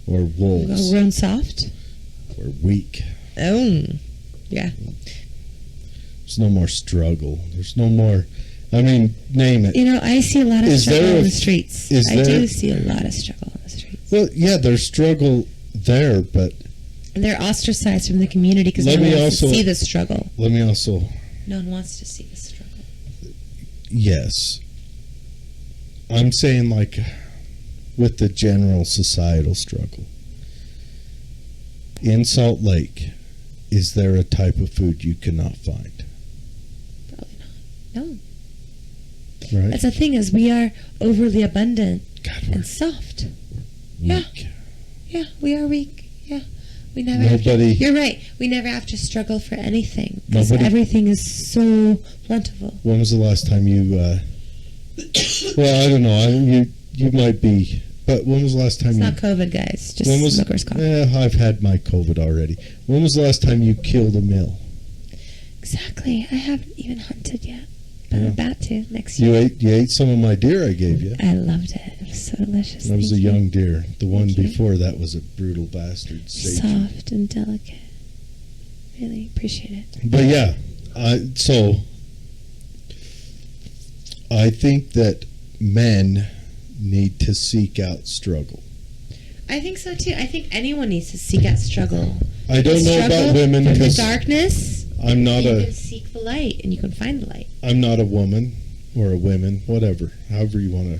or wolves. Grown soft? We're weak. Oh, yeah. There's no more struggle. There's no more... name it. I see a lot of struggle on the streets. I do see a lot of struggle on the streets. Well, yeah, there's struggle there, but... They're ostracized from the community because no one wants to see the struggle. Let me also... No one wants to see the struggle. Yes. I'm saying, with the general societal struggle. In Salt Lake, is there a type of food you cannot find? Probably not. No. Right? That's the thing, is we are overly abundant God, and soft. Weak. Yeah, we are weak. Yeah. We never you're right. We never have to struggle for anything because everything is so plentiful. When was the last time you... well, I don't know. You might be... But when was the last time It's not COVID, guys. Just smoker's cough. I've had my COVID already. When was the last time you killed a mill? Exactly. I haven't even hunted yet. But I'm about to next year. You ate some of my deer I gave you. I loved it. It was so delicious. That was a young deer. The one before that was a brutal bastard. Soft and delicate. Really appreciate it. But yeah, so I think that men need to seek out struggle. I think so too. I think anyone needs to seek out struggle. I don't know about women because the darkness. I'm not you can seek the light, and you can find the light. I'm not a woman or a woman, whatever, however you want to.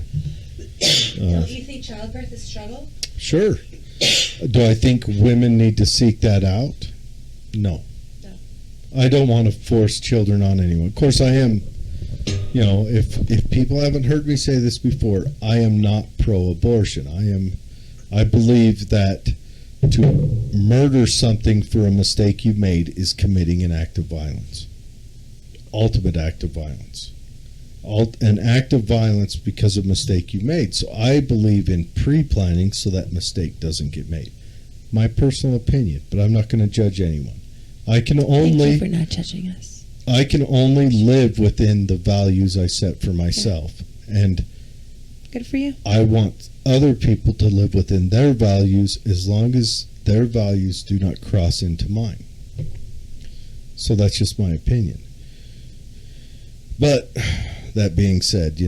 Don't you think childbirth is struggle? Sure. Do I think women need to seek that out? No. I don't want to force children on anyone. Of course, I am. If people haven't heard me say this before, I am not pro-abortion. I believe that to murder something for a mistake you made is committing an act of violence. Ultimate act of violence. An act of violence because of a mistake you made. So I believe in pre-planning so that mistake doesn't get made. My personal opinion, but I'm not going to judge anyone. Thank you for not judging us. I can only live within the values I set for myself. Yeah. And good for you. I want other people to live within their values as long as their values do not cross into mine. So that's just my opinion. But that being said,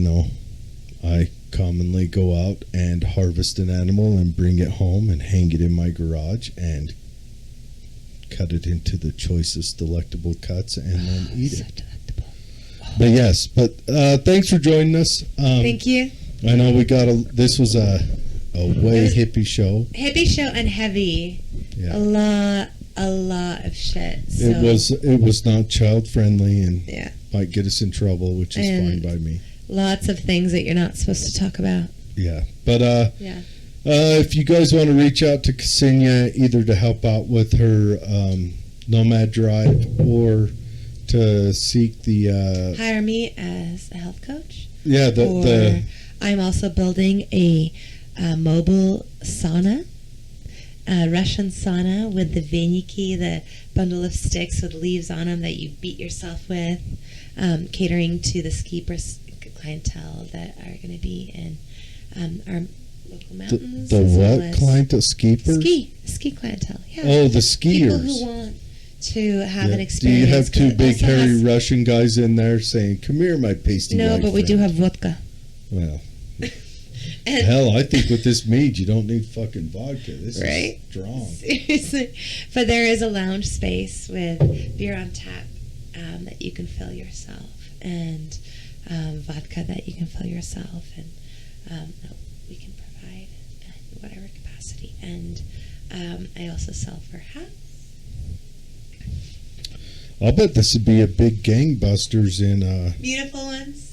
I commonly go out and harvest an animal and bring it home and hang it in my garage and cut it into the choicest delectable cuts and then eat it. Delectable. But yes, thanks for joining us. Thank you. I know this was a way hippie show. Hippie show and heavy. Yeah. A lot of shit. So. It was not child friendly and yeah. Might get us in trouble, which is fine by me. Lots of things that you're not supposed to talk about. Yeah, but yeah. If you guys want to reach out to Kseniya, either to help out with her Nomad Drive or to seek the hire me as a health coach. Yeah, the I'm also building a mobile sauna, a Russian sauna with the viniki, the bundle of sticks with leaves on them that you beat yourself with, catering to the ski clientele that are going to be in our local mountains. The what clientele? Skippers? Ski clientele. Yeah. Oh, the skiers. People who want to have an experience. Do you have two big hairy Russian guys in there saying, "Come here, my pasty"? No, but we do have vodka. Well, hell, I think with this mead, you don't need fucking vodka. This is strong. Seriously, but there is a lounge space with beer on tap that you can fill yourself, and vodka that you can fill yourself, and we can provide in whatever capacity. And I also sell for hats. I'll bet this would be a big gangbusters in beautiful ones.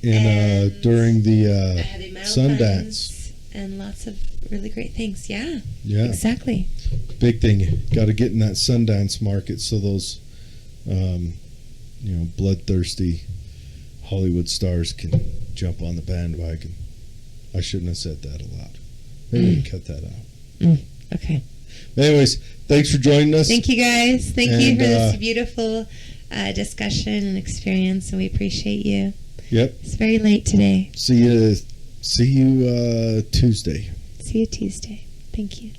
During the Sundance and lots of really great things. Yeah, exactly. Big thing. Got to get in that Sundance market so those bloodthirsty Hollywood stars can jump on the bandwagon. I shouldn't have said that aloud. Maybe we can cut that out. Okay. Anyways, thanks for joining us. Thank you, guys. Thank you for this beautiful discussion and experience, and we appreciate you. Yep. It's very late today. See you Tuesday. See you Tuesday. Thank you.